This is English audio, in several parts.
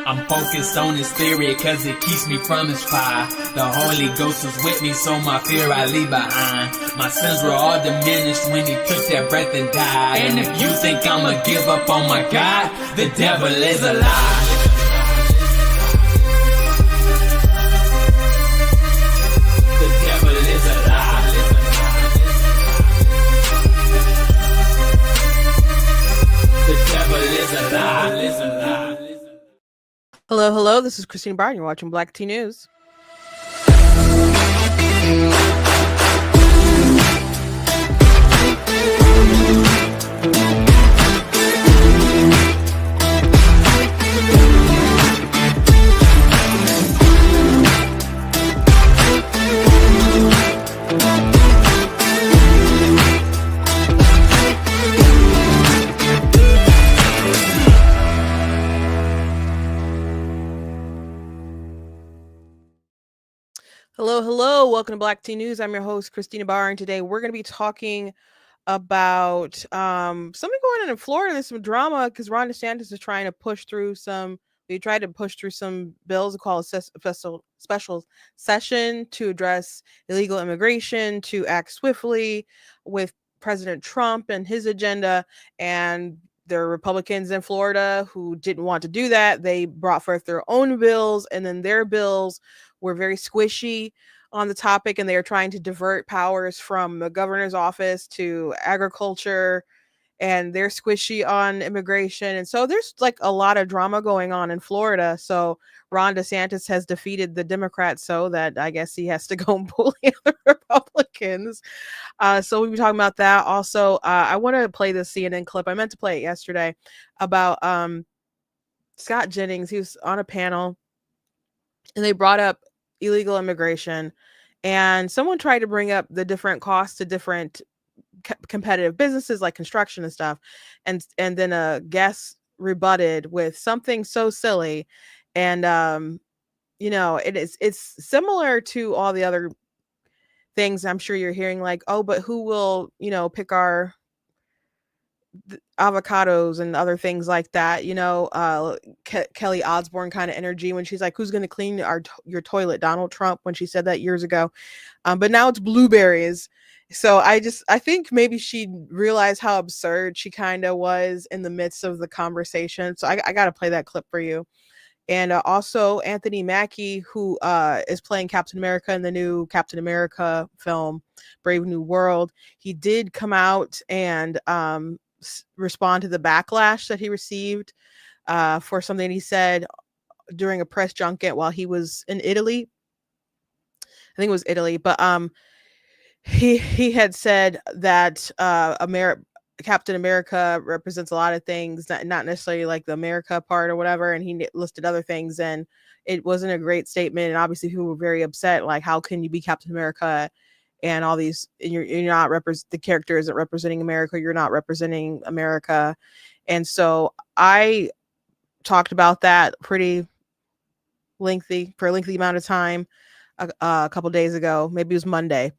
I'm focused on this theory cause it keeps me from his fire. The Holy Ghost was with me, so my fear I leave behind. My sins were all diminished when he took that breath and died. And if you think I'ma give up on my God, the devil is a lie. The devil is a lie. The devil is a lie. Hello, hello. This is Christina Barr. You're watching Black T News. Hello, hello. Welcome to Black T News. I'm your host, Christina Barr, and today we're going to be talking about something going on in Florida. There's some drama because Ron DeSantis is trying to push through some. They tried to push through some bills called a special session to address illegal immigration, to act swiftly with President Trump and his agenda. And there are Republicans in Florida who didn't want to do that. They brought forth their own bills, and then their bills were very squishy on the topic, and they are trying to divert powers from the governor's office to agriculture, and they're squishy on immigration. And so there's like a lot of drama going on in Florida. So Ron DeSantis has defeated the Democrats, so that I guess he has to go and bully the Republicans. So we'll be talking about that. Also, I want to play this CNN clip. I meant to play it yesterday about Scott Jennings. He was on a panel and they brought up illegal immigration, and someone tried to bring up the different costs to different competitive businesses like construction and stuff, and then a guest rebutted with something so silly. And it's similar to all the other things I'm sure you're hearing, like, oh, but who will pick our avocados and other things like that, Kelly Osbourne kind of energy when she's like, who's going to clean your toilet, Donald Trump, when she said that years ago. But now it's Blueberries. So I think maybe she realized how absurd she kind of was in the midst of the conversation. So I got to play that clip for you. And also Anthony Mackie, who is playing Captain America in the new Captain America film, Brave New World. He did come out and respond to the backlash that he received for something he said during a press junket while he was in Italy. I think it was Italy, but he had said that Captain America represents a lot of things, not necessarily like the America part or whatever, and he listed other things, and it wasn't a great statement. And obviously people were very upset, like, how can you be Captain America and all these, you're not the character isn't representing America, you're not representing America. And so I talked about that for a lengthy amount of time a couple days ago. Maybe it was Monday,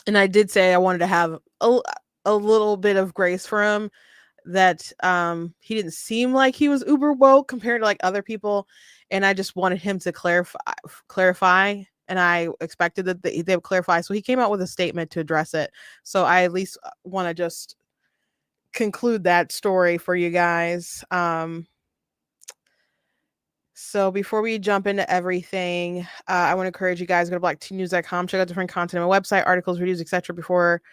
and I did say I wanted to have a little bit of grace for him, that he didn't seem like he was uber woke compared to like other people, and I just wanted him to clarify. And I expected that they would clarify. So he came out with a statement to address it. So I at least want to just conclude that story for you guys. So before we jump into everything, I want to encourage you guys to go to blacktnews.com, check out different content on my website, articles, reviews, etc. before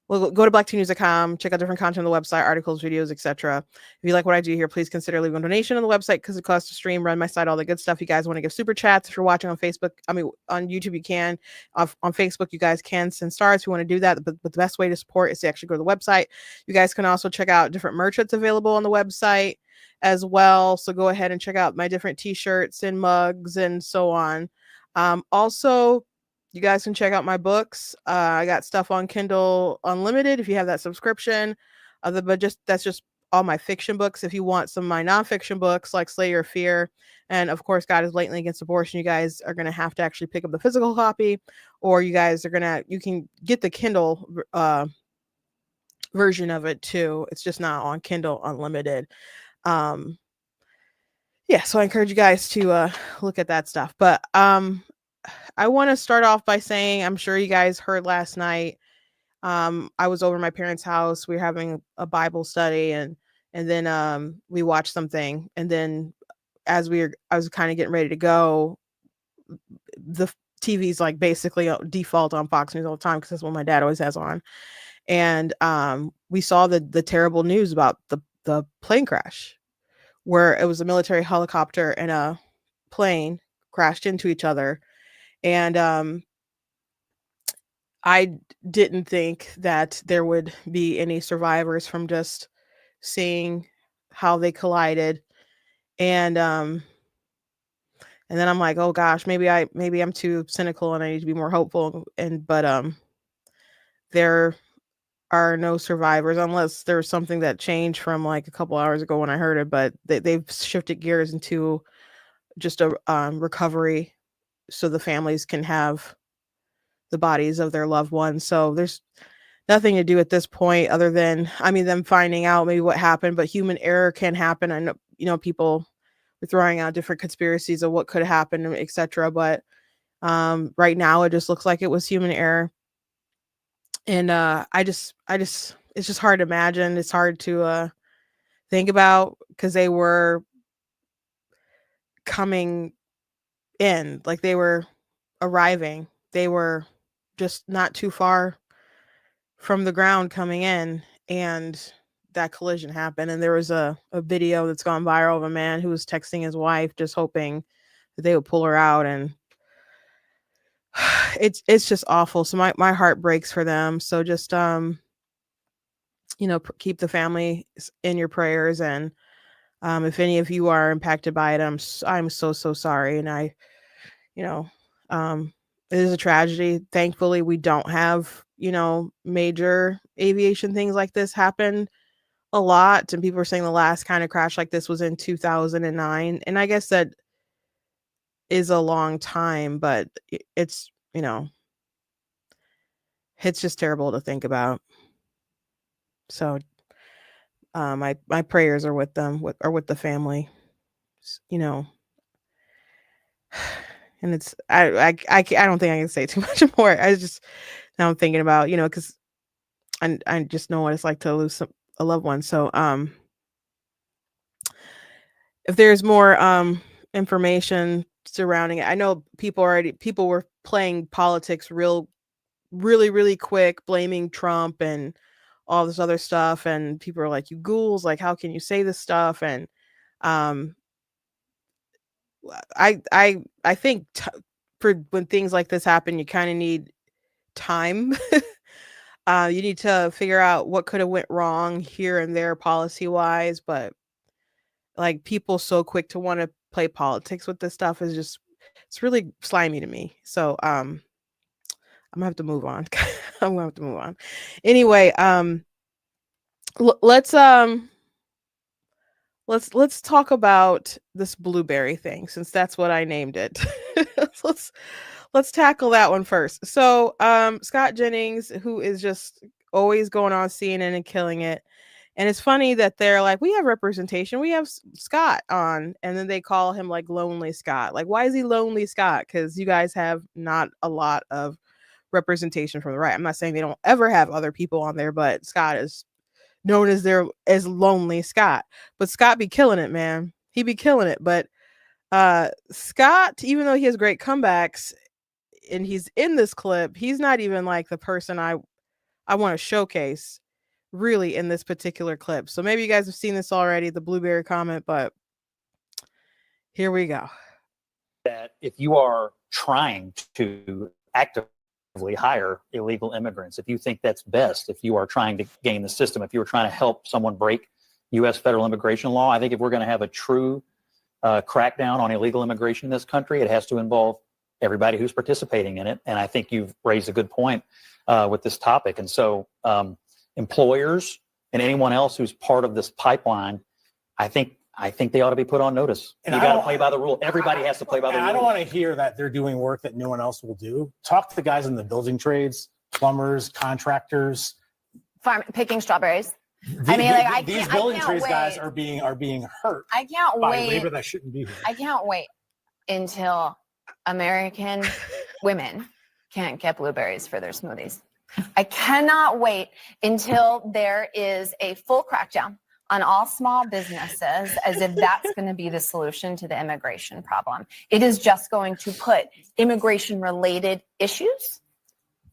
Well, go to blacktnews.com, check out different content on the website, articles, videos, etc. If you like what I do here, please consider leaving a donation on the website because it costs to stream, run my site, all the good stuff. You guys want to give super chats. If you're watching on Facebook, on YouTube, you can. On Facebook, you guys can send stars if you want to do that. But the best way to support is to actually go to the website. You guys can also check out different merch that's available on the website as well. So go ahead and check out my different t-shirts and mugs and so on. Also, you guys can check out my books. I got stuff on Kindle Unlimited if you have that subscription. That's just all my fiction books. If you want some of my nonfiction books like Slay Your Fear and Of Course God is Blatantly Against Abortion, you guys are going to have to actually pick up the physical copy, or you can get the Kindle version of it too. It's just not on Kindle Unlimited. Yeah, so I encourage you guys to look at that stuff. But I want to start off by saying, I'm sure you guys heard last night. I was over at my parents' house. We were having a Bible study, and then we watched something. And then I was kind of getting ready to go. The TV's like basically default on Fox News all the time because that's what my dad always has on. And we saw the terrible news about the plane crash, where it was a military helicopter and a plane crashed into each other. And I didn't think that there would be any survivors from just seeing how they collided. And then I'm like, oh gosh, maybe I'm too cynical and I need to be more hopeful. But there are no survivors unless there's something that changed from like a couple hours ago when I heard it. But they've shifted gears into just a recovery so the families can have the bodies of their loved ones. So there's nothing to do at this point other than, I mean, them finding out maybe what happened, but human error can happen. I know, people are throwing out different conspiracies of what could happen, etc. But right now it just looks like it was human error. And it's just hard to imagine. It's hard to think about because they were coming in, like they were arriving. They were just not too far from the ground coming in, and that collision happened. And there was a video that's gone viral of a man who was texting his wife just hoping that they would pull her out. And it's just awful. So my heart breaks for them. So just keep the family in your prayers. And if any of you are impacted by it, I'm so sorry. And I it is a tragedy. Thankfully we don't have major aviation things like this happen a lot. And people are saying the last kind of crash like this was in 2009, and I guess that is a long time, but it's it's just terrible to think about. So my prayers are with them, with the family, and it's I don't think I can say too much more. I just now I'm thinking about because I just know what it's like to lose a loved one. So if there's more information surrounding it, I know people were playing politics really quick, blaming Trump and all this other stuff, and people are like, you ghouls, like how can you say this stuff? And I think for when things like this happen, you kind of need time. You need to figure out what could have went wrong here and there policy wise, but like people so quick to want to play politics with this stuff is just, it's really slimy to me. So I'm gonna have to move on. I'm gonna have to move on. Anyway, let's talk about this blueberry thing, since that's what I named it. let's tackle that one first. So Scott Jennings, who is just always going on CNN and killing it. And it's funny that they're like, we have representation. We have Scott on. And then they call him like Lonely Scott. Like, why is he Lonely Scott? Because you guys have not a lot of representation from the right. I'm not saying they don't ever have other people on there, but Scott is known as Lonely Scott. But Scott be killing it, man. He be killing it. But Scott, even though he has great comebacks and he's in this clip, he's not even like the person I want to showcase really in this particular clip. So maybe you guys have seen this already, the Blueberry comment, but here we go. That if you are trying to actively hire illegal immigrants, if you think that's best, if you are trying to game the system, if you are trying to help someone break U.S. federal immigration law, I think if we're going to have a true crackdown on illegal immigration in this country, it has to involve everybody who's participating in it. And I think you've raised a good point with this topic. And so employers and anyone else who's part of this pipeline, I think they ought to be put on notice. And you got to play by the rule. Everybody has to play by the rules. I don't want to hear that they're doing work that no one else will do. Talk to the guys in the building trades, plumbers, contractors. Picking strawberries. I mean, like, these I building can't trades wait. guys are being hurt I can't by wait. labor that shouldn't be here. I can't wait until American women can't get blueberries for their smoothies. I cannot wait until there is a full crackdown on all small businesses, as if that's going to be the solution to the immigration problem. It is just going to put immigration-related issues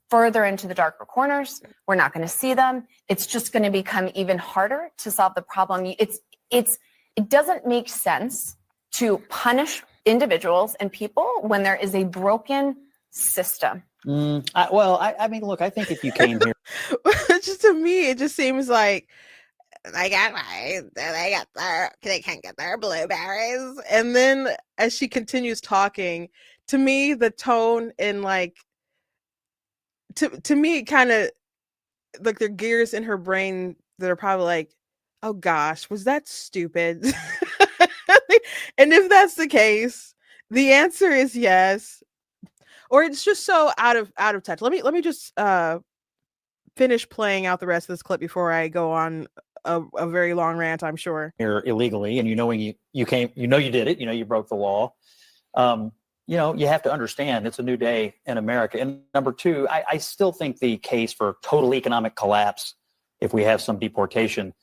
further into the darker corners. We're not going to see them. It's just going to become even harder to solve the problem. It doesn't make sense to punish individuals and people when there is a broken system. I mean, look, I think if you came here, Just to me, it just seems like they can't get their blueberries. And then as she continues talking, to me, the tone in like, to me, it kind of like there are gears in her brain that are probably like, oh gosh, was that stupid? And if that's the case, the answer is yes. Or it's just so out of touch. Let me just finish playing out the rest of this clip before I go on a very long rant, I'm sure. here illegally, and when you came, you did it, you broke the law. You have to understand it's a new day in America. And number two, I still think the case for total economic collapse, if we have some deportation,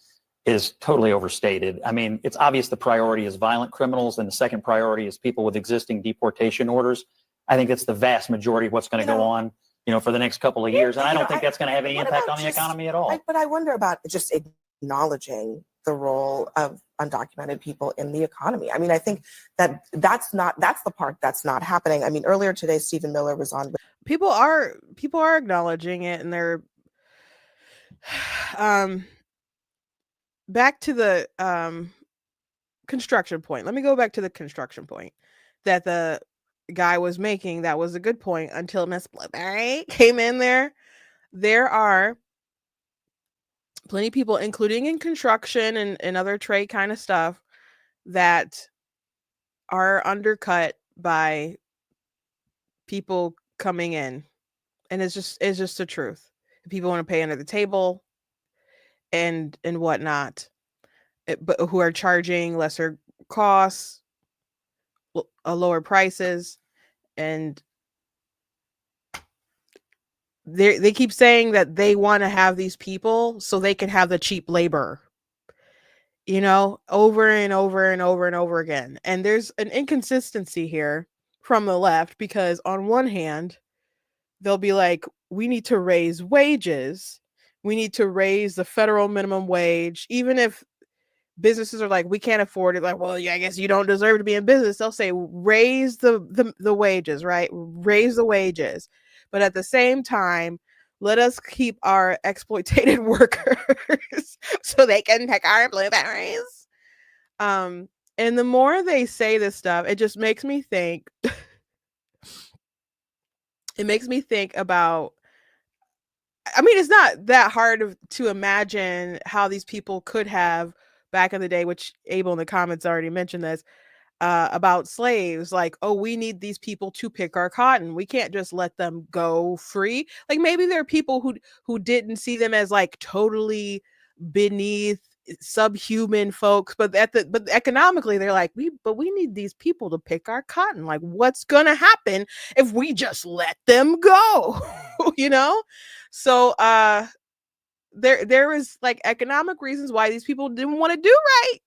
is totally overstated. I mean, it's obvious the priority is violent criminals, and the second priority is people with existing deportation orders. I think that's the vast majority of what's going to go on, for the next couple of years. And I don't think that's going to have any impact on the economy at all. But I wonder about just acknowledging the role of undocumented people in the economy. I mean, I think that's the part that's not happening. I mean, earlier today, Stephen Miller was on. People are acknowledging it, and they're back to the construction point. Let me go back to the construction point that the guy was making. That was a good point until Miss Blueberry came in there. There are plenty of people, including in construction and other trade kind of stuff, that are undercut by people coming in. And it's just the truth. People want to pay under the table and whatnot, but who are charging lesser costs, lower prices, and they keep saying that they want to have these people so they can have the cheap labor, over and over and over and over again. And there's an inconsistency here from the left, because on one hand, they'll be like, we need to raise wages. We need to raise the federal minimum wage, even if businesses are like, we can't afford it. Like, well, yeah, I guess you don't deserve to be in business. They'll say, raise the wages, right? Raise the wages. But at the same time, let us keep our exploited workers so they can pick our blueberries. And the more they say this stuff, it just makes me think. It makes me think about, I mean, it's not that hard to imagine how these people could have back in the day, which Abel in the comments already mentioned this, about slaves. Like, oh, we need these people to pick our cotton. We can't just let them go free. Like, maybe there are people who didn't see them as like totally beneath subhuman folks, but economically they're like, we need these people to pick our cotton. Like, what's gonna happen if we just let them go? So there is like economic reasons why these people didn't want to do right.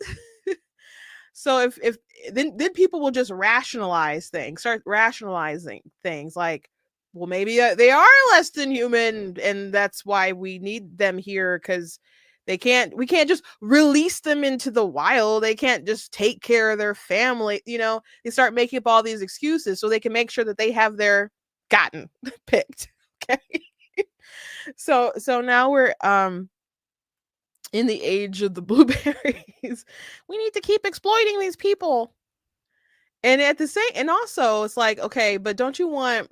So if then people will just start rationalizing things like, well, maybe they are less than human, and that's why we need them here, because we can't just release them into the wild. They can't just take care of their family. They start making up all these excuses so they can make sure that they have their cotton picked. Okay. So now we're in the age of the blueberries. We need to keep exploiting these people. And and also it's like, okay, but don't you want,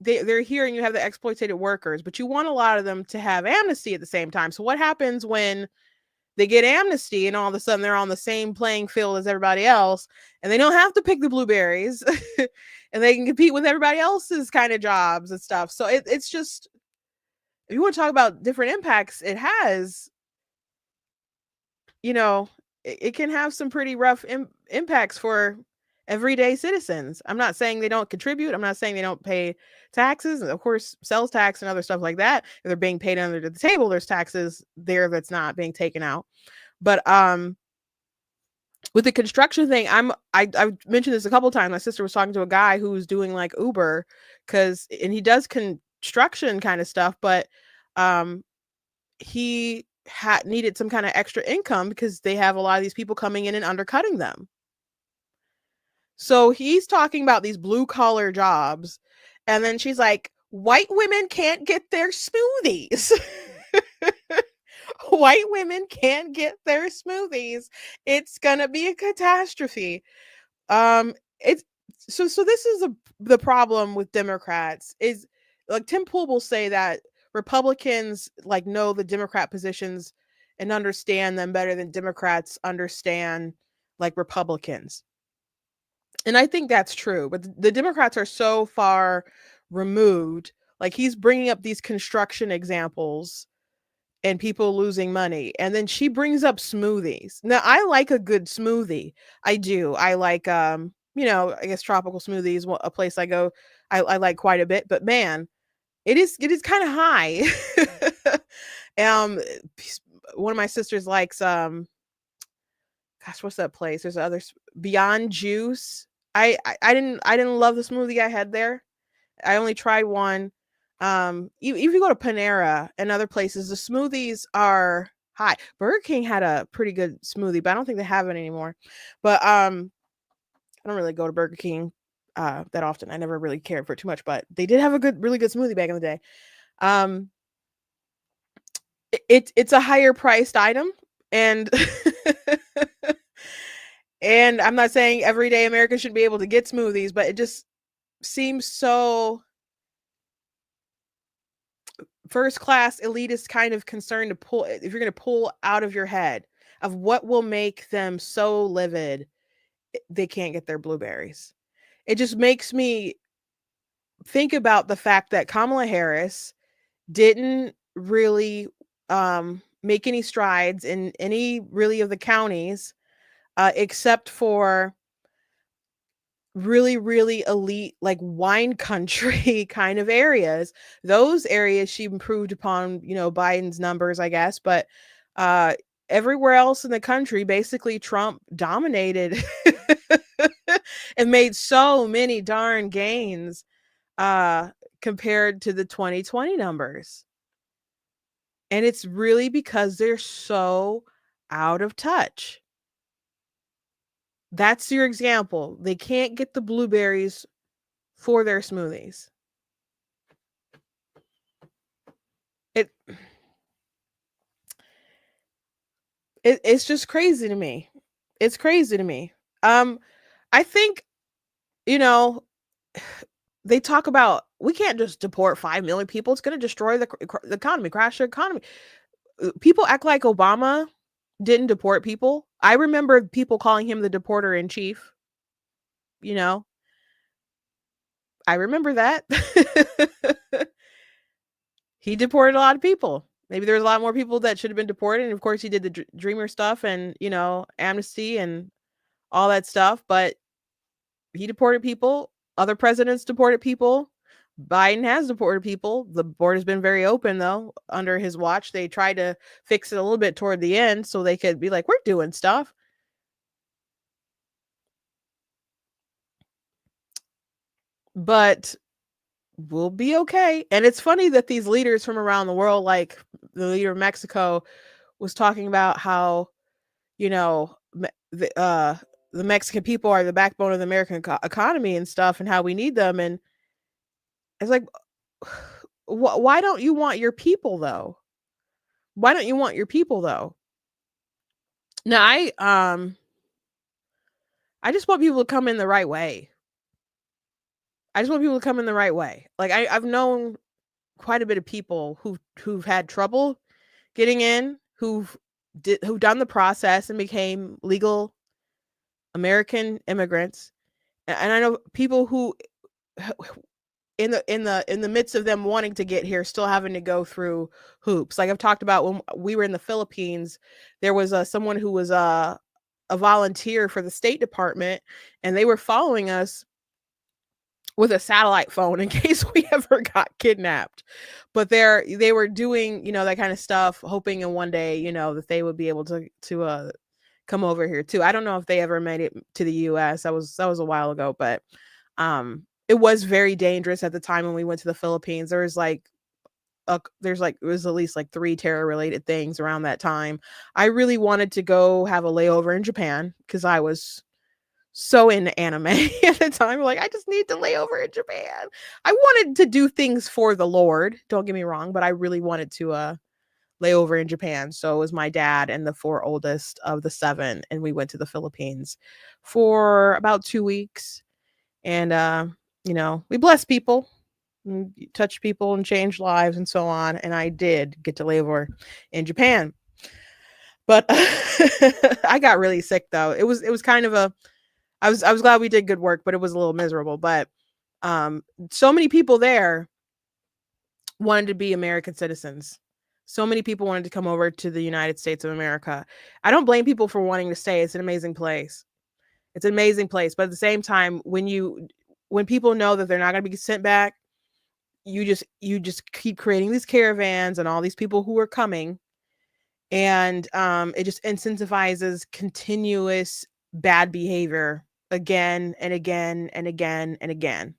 they're here and you have the exploited workers, but you want a lot of them to have amnesty at the same time. So what happens when they get amnesty and all of a sudden they're on the same playing field as everybody else, and they don't have to pick the blueberries and they can compete with everybody else's kind of jobs and stuff. So it's just, if you want to talk about different impacts it has, you know, it can have some pretty rough impacts for everyday citizens. I'm not saying they don't contribute. I'm not saying they don't pay taxes. Of course, sales tax and other stuff like that. If they're being paid under the table, there's taxes there that's not being taken out. But with the construction thing, I've mentioned this a couple of times. My sister was talking to a guy who was doing like Uber, and he does construction kind of stuff, but he had needed some kind of extra income because they have a lot of these people coming in and undercutting them. So he's talking about these blue collar jobs, and then she's like, white women can't get their smoothies. White women can't get their smoothies. It's gonna be a catastrophe. It's so this is the problem with Democrats is, like, Tim Pool will say that Republicans like know the Democrat positions and understand them better than Democrats understand like Republicans. And I think that's true, but the Democrats are so far removed. Like, he's bringing up these construction examples and people losing money, and then she brings up smoothies. Now, I like a good smoothie. I do. I like I guess tropical smoothies, a place I go I like quite a bit, but man, it is kind of high. um One of my sisters likes gosh, what's that place? There's other Beyond Juice. I didn't love the smoothie I had there. I only tried one. If you go to Panera and other places, the smoothies are high. Burger King had a pretty good smoothie, but I don't think they have it anymore. But I don't really go to Burger King that often. I never really cared for it too much, but they did have a really good smoothie back in the day. It's a higher priced item, and and I'm not saying everyday Americans should be able to get smoothies, but it just seems so first class elitist kind of concern to pull, if you're going to pull out of your head of what will make them so livid they can't get their blueberries. It just makes me think about the fact that Kamala Harris didn't really make any strides in any really of the counties except for really elite, like, wine country kind of areas. Those areas she improved upon, Biden's numbers, I guess, but everywhere else in the country, basically Trump dominated and made so many darn gains compared to the 2020 numbers. And it's really because they're so out of touch. That's your example. They can't get the blueberries for their smoothies. It's just crazy to me. It's crazy to me. I think, they talk about, we can't just deport 5 million people. It's going to destroy the economy, crash the economy. People act like Obama didn't deport people. I remember people calling him the deporter in chief. I remember that. He deported a lot of people. Maybe there was a lot more people that should have been deported. And of course, he did the Dreamer stuff and, amnesty and all that stuff. But he deported people. Other presidents deported people. Biden has deported people. The border's been very open, though, under his watch. They tried to fix it a little bit toward the end so they could be like, we're doing stuff. But we'll be okay. And it's funny that these leaders from around the world, like the leader of Mexico, was talking about how, the Mexican people are the backbone of the American economy and stuff, and how we need them. And it's like, why don't you want your people, though? Why don't you want your people, though? Now, I just want people to come in the right way. Like, I've known quite a bit of people who've had trouble getting in, who've done the process and became legal American immigrants. And I know people who in the midst of them wanting to get here, still having to go through hoops. Like I've talked about when we were in the Philippines, there was someone who was a volunteer for the State Department, and they were following us with a satellite phone in case we ever got kidnapped. But they were doing, that kind of stuff, hoping in one day, that they would be able to come over here too. I don't know if they ever made it to the US. That was a while ago, but it was very dangerous at the time when we went to the Philippines. There was it was at least 3 terror related things around that time. I really wanted to go have a layover in Japan because I was so into anime at the time. Like, I just need to lay over in Japan. I wanted to do things for the Lord, don't get me wrong, but I really wanted to lay over in Japan. So it was my dad and the 4 oldest of the 7, and we went to the Philippines for about 2 weeks. And we bless people, and touch people, and change lives, and so on. And I did get to lay over in Japan, but I got really sick though. It was kind of I was glad we did good work, but it was a little miserable. But so many people there wanted to be American citizens. So many people wanted to come over to the United States of America. I don't blame people for wanting to stay. It's an amazing place. It's an amazing place. But at the same time, when people know that they're not going to be sent back, you just keep creating these caravans and all these people who are coming, and it just incentivizes continuous bad behavior again and again and again and again.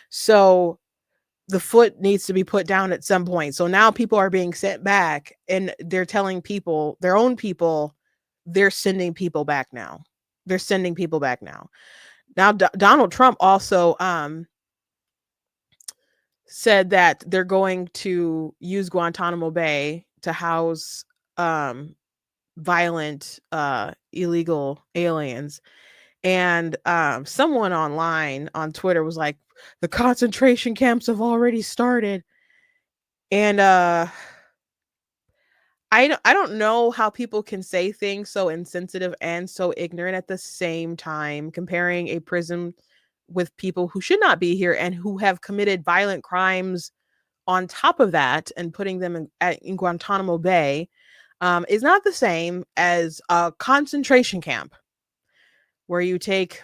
So the foot needs to be put down at some point. So now people are being sent back, and they're telling people, their own people, they're sending people back now. They're sending people back now. Now, Donald Trump also said that they're going to use Guantanamo Bay to house violent illegal aliens. And someone online on Twitter was like, the concentration camps have already started. And I don't know how people can say things so insensitive and so ignorant at the same time, comparing a prison with people who should not be here and who have committed violent crimes on top of that, and putting them in Guantanamo Bay is not the same as a concentration camp where you take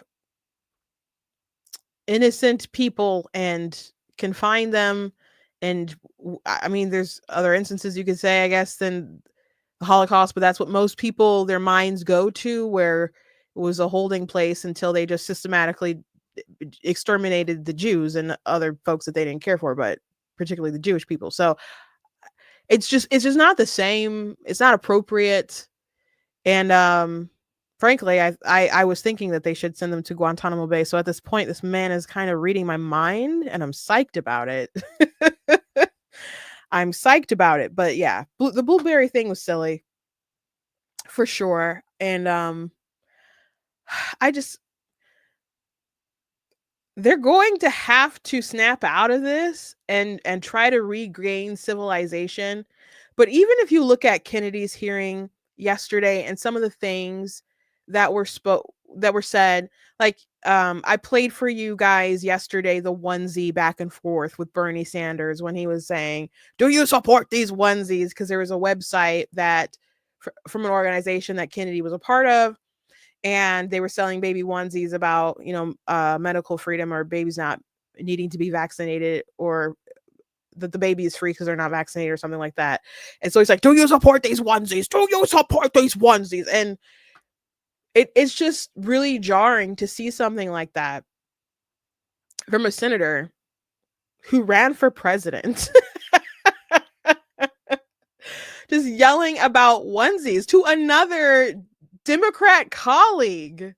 innocent people and confine them. And I mean, there's other instances you could say, I guess, than the Holocaust, but that's what most people, their minds go to, where it was a holding place until they just systematically exterminated the Jews and other folks that they didn't care for, but particularly the Jewish people. So it's just not the same. It's not appropriate. And frankly, I was thinking that they should send them to Guantanamo Bay. So at this point, this man is kind of reading my mind, and I'm psyched about it. I'm psyched about it. But yeah, the Blueberry thing was silly for sure. And they're going to have to snap out of this and try to regain civilization. But even if you look at Kennedy's hearing yesterday and some of the things that were said, like I played for you guys yesterday the onesie back and forth with Bernie Sanders when he was saying, do you support these onesies? Because there was a website that from an organization that Kennedy was a part of, and they were selling baby onesies about medical freedom, or babies not needing to be vaccinated, or that the baby is free because they're not vaccinated or something like that. And so he's like, do you support these onesies? Do you support these onesies? And it's just really jarring to see something like that from a senator who ran for president. Just yelling about onesies to another Democrat colleague.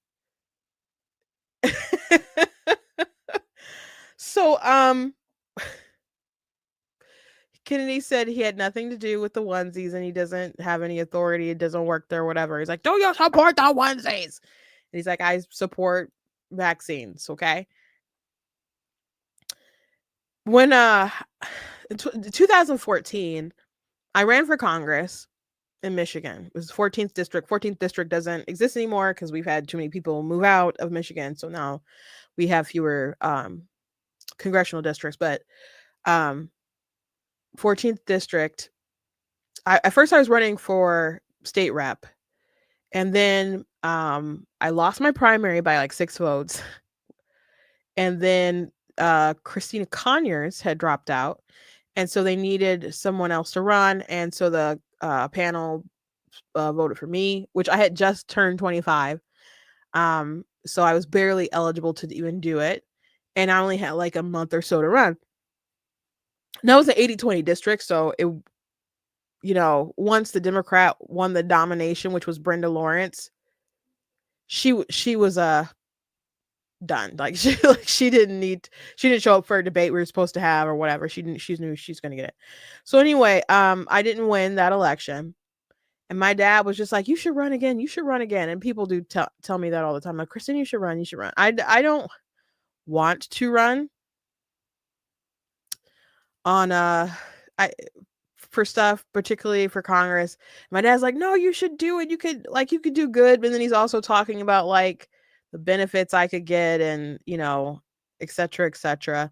So Kennedy said he had nothing to do with the onesies, and he doesn't have any authority. It doesn't work there, whatever. He's like, do you support the onesies? And he's like, I support vaccines. Okay. When in 2014, I ran for Congress in Michigan. It was the 14th district. 14th district doesn't exist anymore because we've had too many people move out of Michigan. So now we have fewer congressional districts, but 14th district. At first I was running for state rep, and then I lost my primary by like 6 votes, and then Christina Conyers had dropped out, and so they needed someone else to run, and so the panel voted for me, which I had just turned 25. So I was barely eligible to even do it, and I only had like a month or so to run. Now it's an 80-20 district, so it, once the Democrat won the nomination, which was Brenda Lawrence, she was done. Like she didn't show up for a debate we were supposed to have or whatever. She knew she's gonna get it. So anyway, I didn't win that election. And my dad was just like, you should run again. You should run again. And people do tell me that all the time. Like, Kristen, you should run. You should run. I don't want to run on for stuff, particularly for Congress. My dad's like, no, you should do it. You could do good. But then he's also talking about like the benefits I could get and, et cetera, et cetera.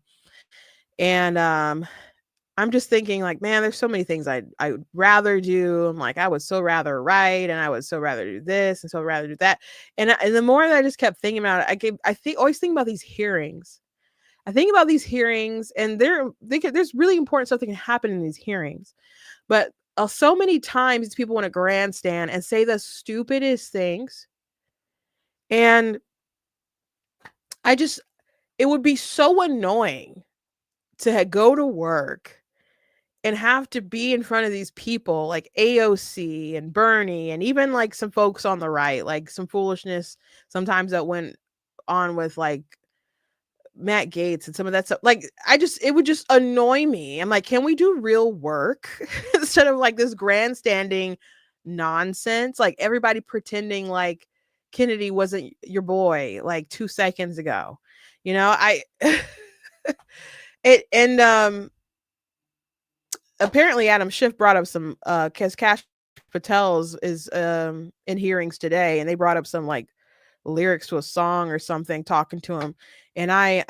And I'm just thinking like, man, there's so many things I would rather do. I'm like, I would so rather write, and I would so rather do this and so rather do that. And the more that I just kept thinking about it, always think about these hearings. I think about these hearings, and there's really important stuff that can happen in these hearings. But so many times people want to grandstand and say the stupidest things. And it would be so annoying to go to work and have to be in front of these people like AOC and Bernie and even like some folks on the right, like some foolishness sometimes that went on with like Matt Gaetz and some of that stuff. Like it would just annoy me. I'm like, can we do real work instead of like this grandstanding nonsense? Like everybody pretending like Kennedy wasn't your boy like 2 seconds ago. Apparently Adam Schiff brought up some because Kash Patel's is in hearings today, and they brought up some like lyrics to a song or something talking to him. And I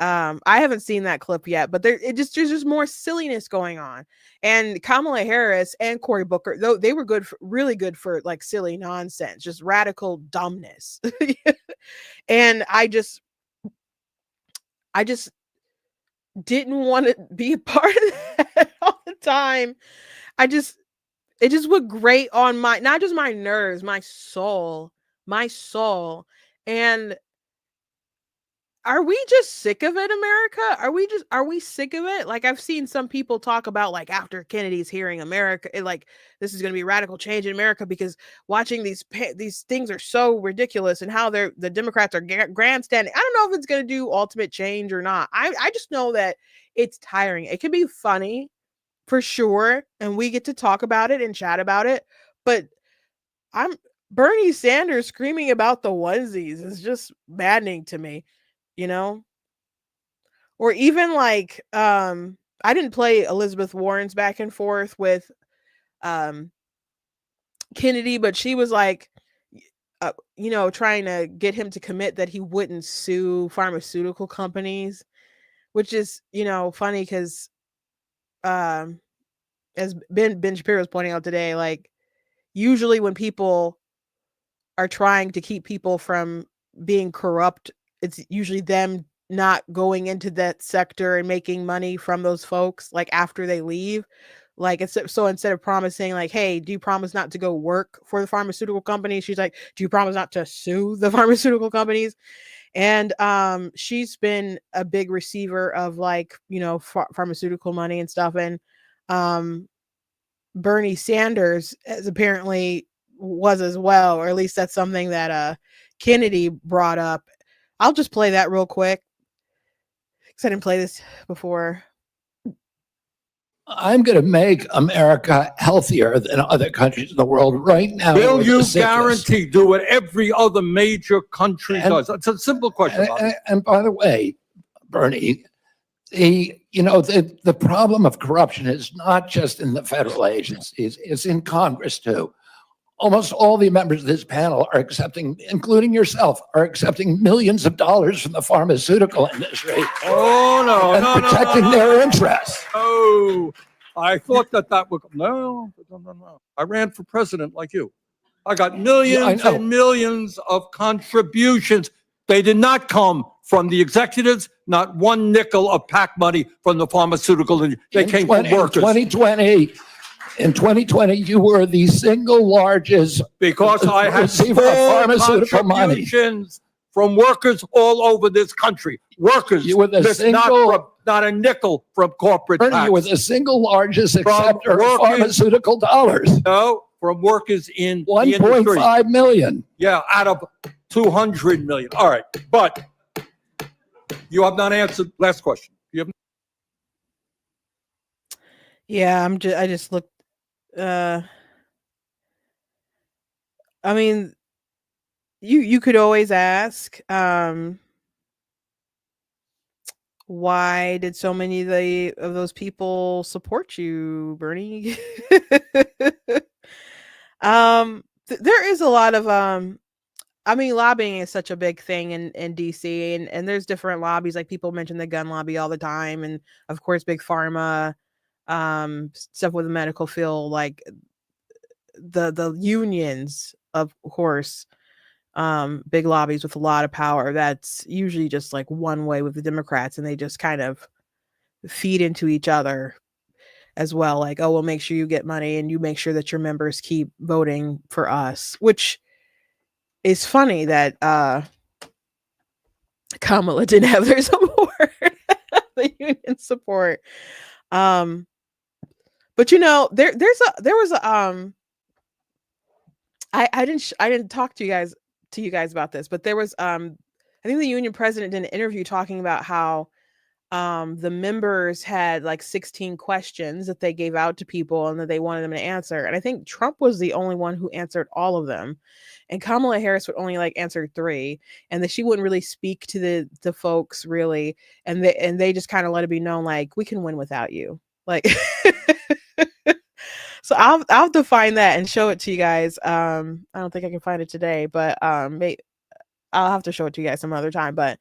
haven't seen that clip yet, but there's just more silliness going on. And Kamala Harris and Cory Booker, though, they were really good for like silly nonsense, just radical dumbness. And I just didn't want to be a part of that all the time. It just would grate on not just my nerves, my soul. And are we just sick of it, America? Are we sick of it? Like I've seen some people talk about like after Kennedy's hearing, America, like this is going to be radical change in America because watching these things are so ridiculous and how the Democrats are grandstanding. I don't know if it's going to do ultimate change or not. I just know that it's tiring. It can be funny for sure, and we get to talk about it and chat about it, but Bernie Sanders screaming about the onesies is just maddening to me. Or even like I didn't play Elizabeth Warren's back and forth with Kennedy, but she was like trying to get him to commit that he wouldn't sue pharmaceutical companies, which is funny because as Ben Shapiro was pointing out today, like usually when people are trying to keep people from being corrupt, it's usually them not going into that sector and making money from those folks like after they leave. Like so instead of promising like, hey, do you promise not to go work for the pharmaceutical companies? She's like, do you promise not to sue the pharmaceutical companies? And she's been a big receiver of like, pharmaceutical money and stuff. And Bernie Sanders apparently was as well, or at least that's something that Kennedy brought up. I'll just play that real quick because I didn't play this before. I'm going to make America healthier than other countries in the world right now. Will you guarantee do what every other major country does? It's a simple question. And by the way, Bernie, the problem of corruption is not just in the federal agencies, it's in Congress too. almost all the members of this panel are accepting, including yourself, are accepting millions of dollars from the pharmaceutical industry Oh, no, and no, no, protecting no, their no, interests. Oh, I thought that would, no. I ran for president like you. I got millions know. and millions of contributions. They did not come from the executives, not one nickel of PAC money from the pharmaceutical industry. They came from workers. In 2020, you were the single largest Because I had receiver of small pharmaceutical money. contributions from workers all over this country. Workers, You were the not a nickel from corporate Bernie, you were PACs. the single largest acceptor of workers- pharmaceutical dollars. No, from workers in the industry. 1.5 million. Yeah, out of 200 million. All right, but you have not answered. Last question. You have. Yeah, I just looked. I mean, you could always ask, why did so many of those people support you, Bernie? There is a lot of I mean, lobbying is such a big thing in DC, and there's different lobbies. Like, people mention the gun lobby all the time, and of course big pharma, stuff with the medical field, like the unions, of course, big lobbies with a lot of power. That's usually just like one way with the Democrats, and they just kind of feed into each other as well. Like, oh, we'll make sure you get money, and you make sure that your members keep voting for us, which is funny that Kamala didn't have their support, the union support. But there was a I didn't talk to you guys about this, but there was I think the union president did an interview talking about how the members had like 16 questions that they gave out to people and that they wanted them to answer. And I think Trump was the only one who answered all of them. And Kamala Harris would only like answer 3, and that she wouldn't really speak to the folks really. And they just kind of let it be known, like, we can win without you. Like, so I'll have to find that and show it to you guys. I don't think I can find it today, but I'll have to show it to you guys some other time. But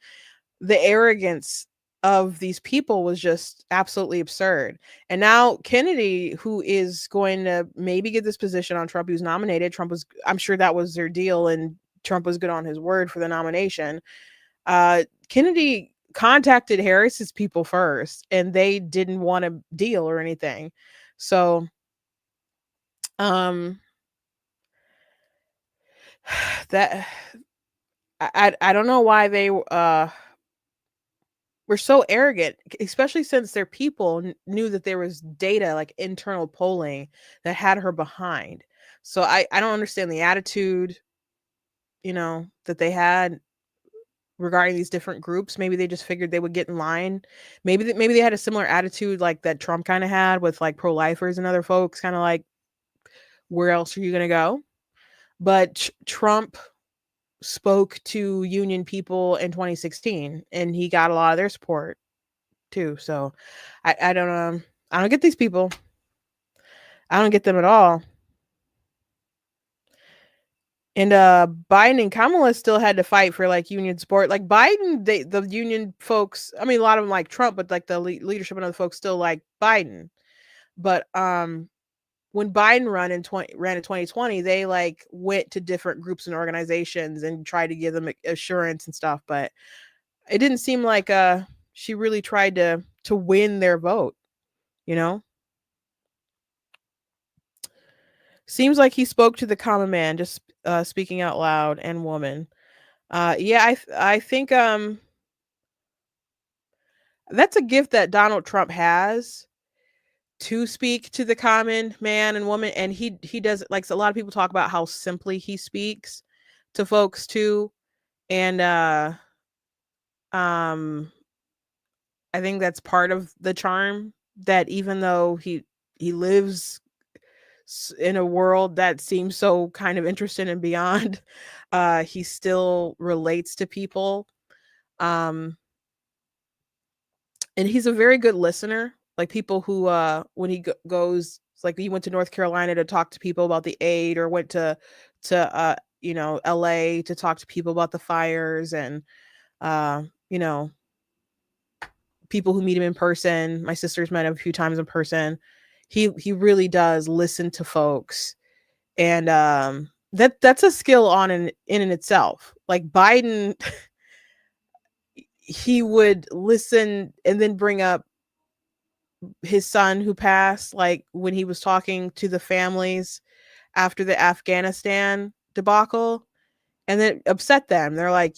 the arrogance of these people was just absolutely absurd. And now Kennedy, who is going to maybe get this position on Trump, who's nominated, I'm sure that was their deal, and Trump was good on his word for the nomination. Kennedy contacted Harris's people first, and they didn't want a deal or anything. So that I don't know why they were so arrogant, especially since their people knew that there was data, like internal polling, that had her behind. So I don't understand the attitude, that they had regarding these different groups. Maybe they just figured they would get in line. Maybe they had a similar attitude like that Trump kind of had with like pro-lifers and other folks, kind of like, where else are you going to go? But Trump spoke to union people in 2016, and he got a lot of their support too. So I don't get these people. I don't get them at all. And Biden and Kamala still had to fight for like union support. Like Biden, the union folks, I mean, a lot of them like Trump, but like the leadership and other folks still like Biden. But when Biden ran in 2020, they like went to different groups and organizations and tried to give them assurance and stuff. But it didn't seem like she really tried to win their vote, Seems like he spoke to the common man, just speaking out loud, and woman. Yeah, I think that's a gift that Donald Trump has, to speak to the common man and woman, and he does it. Like, a lot of people talk about how simply he speaks to folks too, and I think that's part of the charm, that even though he lives in a world that seems so kind of interesting and beyond, he still relates to people, and he's a very good listener. Like, people who when he goes It's like he went to North Carolina to talk to people about the aid, or went to LA to talk to people about the fires, and you know, people who meet him in person. My sister's met him a few times in person. He really does listen to folks, and that's a skill in itself. Like Biden, he would listen and then bring up his son who passed, like when he was talking to the families after the Afghanistan debacle, and then upset them. They're like,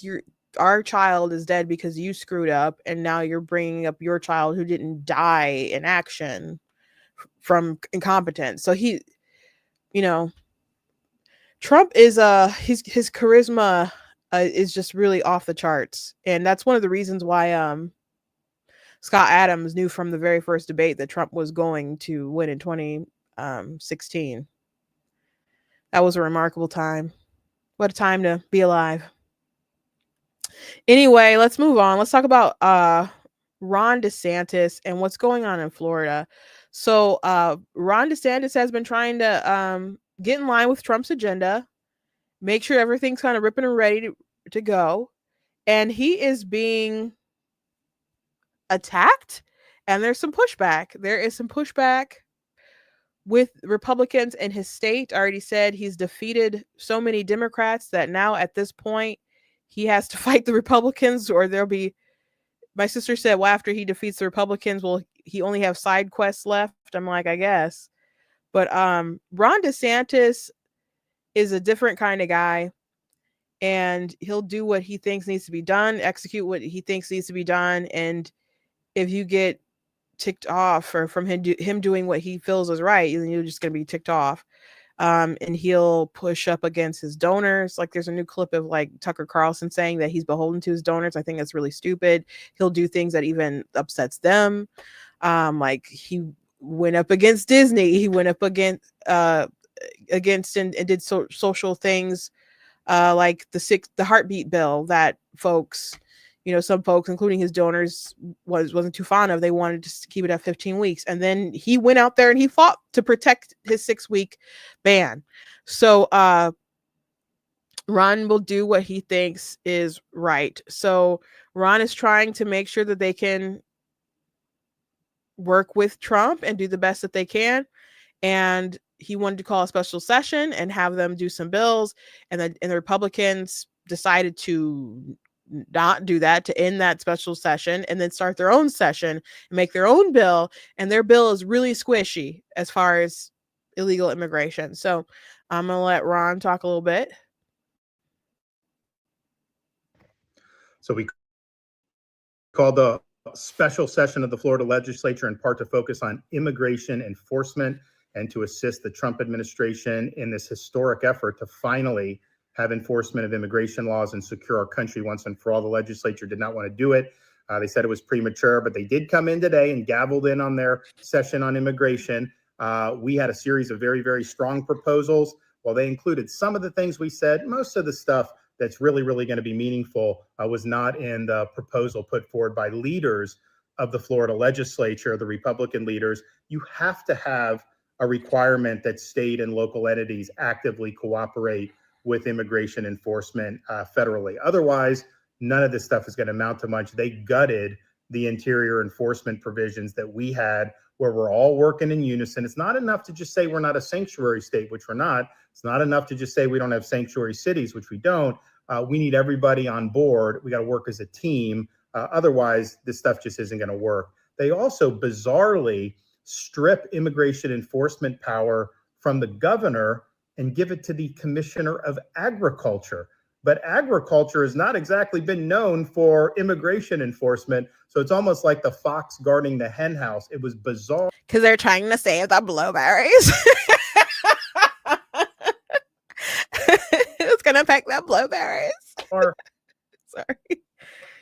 our child is dead because you screwed up, and now you're bringing up your child who didn't die in action from incompetence. So he, Trump is his charisma is just really off the charts, and that's one of the reasons why Scott Adams knew from the very first debate that Trump was going to win in 2016. That was a remarkable time. What a time to be alive. Anyway, let's move on. Let's talk about Ron DeSantis and what's going on in Florida. So Ron DeSantis has been trying to get in line with Trump's agenda, make sure everything's kind of ripping and ready to go. And he is being attacked, and there's some pushback. There is some pushback with Republicans in his state. I already said he's defeated so many Democrats that now at this point he has to fight the Republicans, or there'll be, my sister said, well, after he defeats the Republicans, will he only have side quests left? I'm like, I guess. But Ron DeSantis is a different kind of guy, and he'll do what he thinks needs to be done, execute what he thinks needs to be done. And if you get ticked off or from him doing what he feels is right, then you're just going to be ticked off. And he'll push up against his donors. Like there's a new clip of like Tucker Carlson saying that he's beholden to his donors. I think that's really stupid. He'll do things that even upsets them. Like he went up against Disney. He went up against and did social things like the heartbeat bill that folks, some folks, including his donors, wasn't too fond of. They wanted to keep it at 15 weeks. And then he went out there and he fought to protect his 6-week ban. So Ron will do what he thinks is right. So Ron is trying to make sure that they can work with Trump and do the best that they can. And he wanted to call a special session and have them do some bills. And the Republicans decided to not do that, to end that special session and then start their own session and make their own bill. And their bill is really squishy as far as illegal immigration. So I'm going to let Ron talk a little bit. So we called the special session of the Florida legislature in part to focus on immigration enforcement and to assist the Trump administration in this historic effort to finally have enforcement of immigration laws and secure our country once and for all. The legislature did not want to do it. They said it was premature, but they did come in today and gavelled in on their session on immigration. We had a series of very, very strong proposals. While they included some of the things we said, most of the stuff that's really, really going to be meaningful was not in the proposal put forward by leaders of the Florida legislature, the Republican leaders. You have to have a requirement that state and local entities actively cooperate with immigration enforcement federally. Otherwise, none of this stuff is going to amount to much. They gutted the interior enforcement provisions that we had where we're all working in unison. It's not enough to just say we're not a sanctuary state, which we're not. It's not enough to just say we don't have sanctuary cities, which we don't. We need everybody on board. We got to work as a team. Otherwise, this stuff just isn't going to work. They also bizarrely strip immigration enforcement power from the governor and give it to the Commissioner of Agriculture. But agriculture has not exactly been known for immigration enforcement. So it's almost like the fox guarding the hen house. It was bizarre. Because they're trying to save the blueberries. It's going to affect the blueberries. Sorry.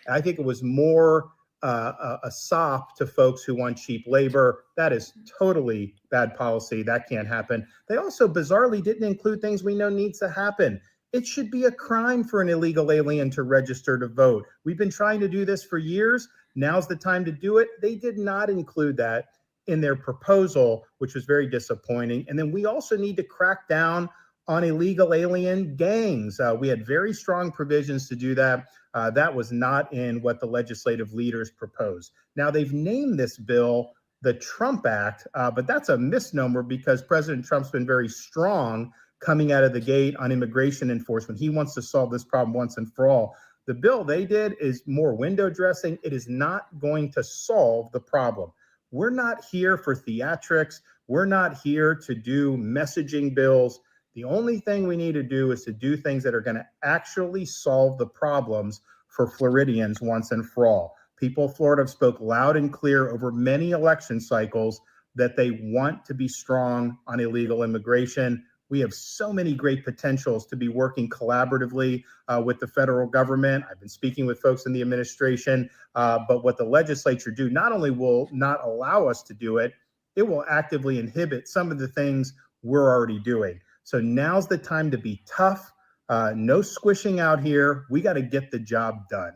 I think it was more a sop to folks who want cheap labor. That is totally bad policy. That can't happen. They also bizarrely didn't include things we know needs to happen. It should be a crime for an illegal alien to register to vote. We've been trying to do this for years. Now's the time to do it. They did not include that in their proposal, which was very disappointing. And then we also need to crack down on illegal alien gangs. We had very strong provisions to do that. That was not in what the legislative leaders proposed. Now, they've named this bill the Trump Act, but that's a misnomer because President Trump's been very strong coming out of the gate on immigration enforcement. He wants to solve this problem once and for all. The bill they did is more window dressing. It is not going to solve the problem. We're not here for theatrics. We're not here to do messaging bills. The only thing we need to do is to do things that are going to actually solve the problems for Floridians once and for all. People of Florida have spoke loud and clear over many election cycles that they want to be strong on illegal immigration. We have so many great potentials to be working collaboratively with the federal government. I've been speaking with folks in the administration, but what the legislature do not only will not allow us to do it, it will actively inhibit some of the things we're already doing. So now's the time to be tough. No squishing out here. We got to get the job done.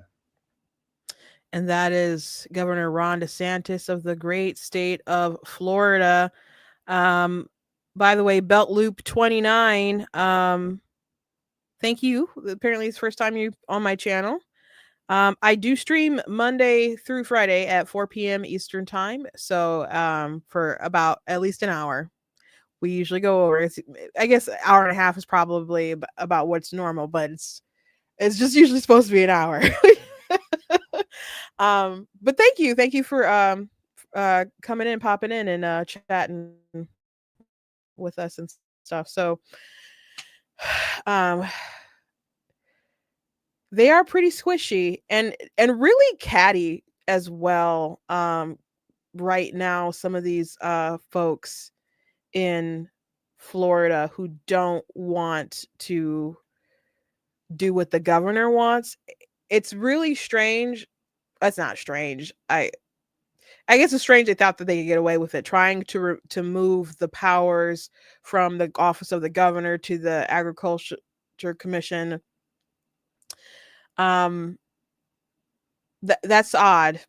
And that is Governor Ron DeSantis of the great state of Florida. By the way, Belt Loop 29, thank you. Apparently it's the first time you on my channel. I do stream Monday through Friday at 4 p.m. Eastern time. So for about at least an hour. We usually go over, I guess an hour and a half is probably about what's normal, but it's just usually supposed to be an hour. But thank you for coming in, popping in and chatting with us and stuff. So they are pretty squishy and really catty as well. Right now, some of these folks in Florida who don't want to do what the governor wants. It's really strange. That's not strange. I guess it's strange they thought that they could get away with it, trying to move the powers from the office of the governor to the Agriculture Commission. That's odd.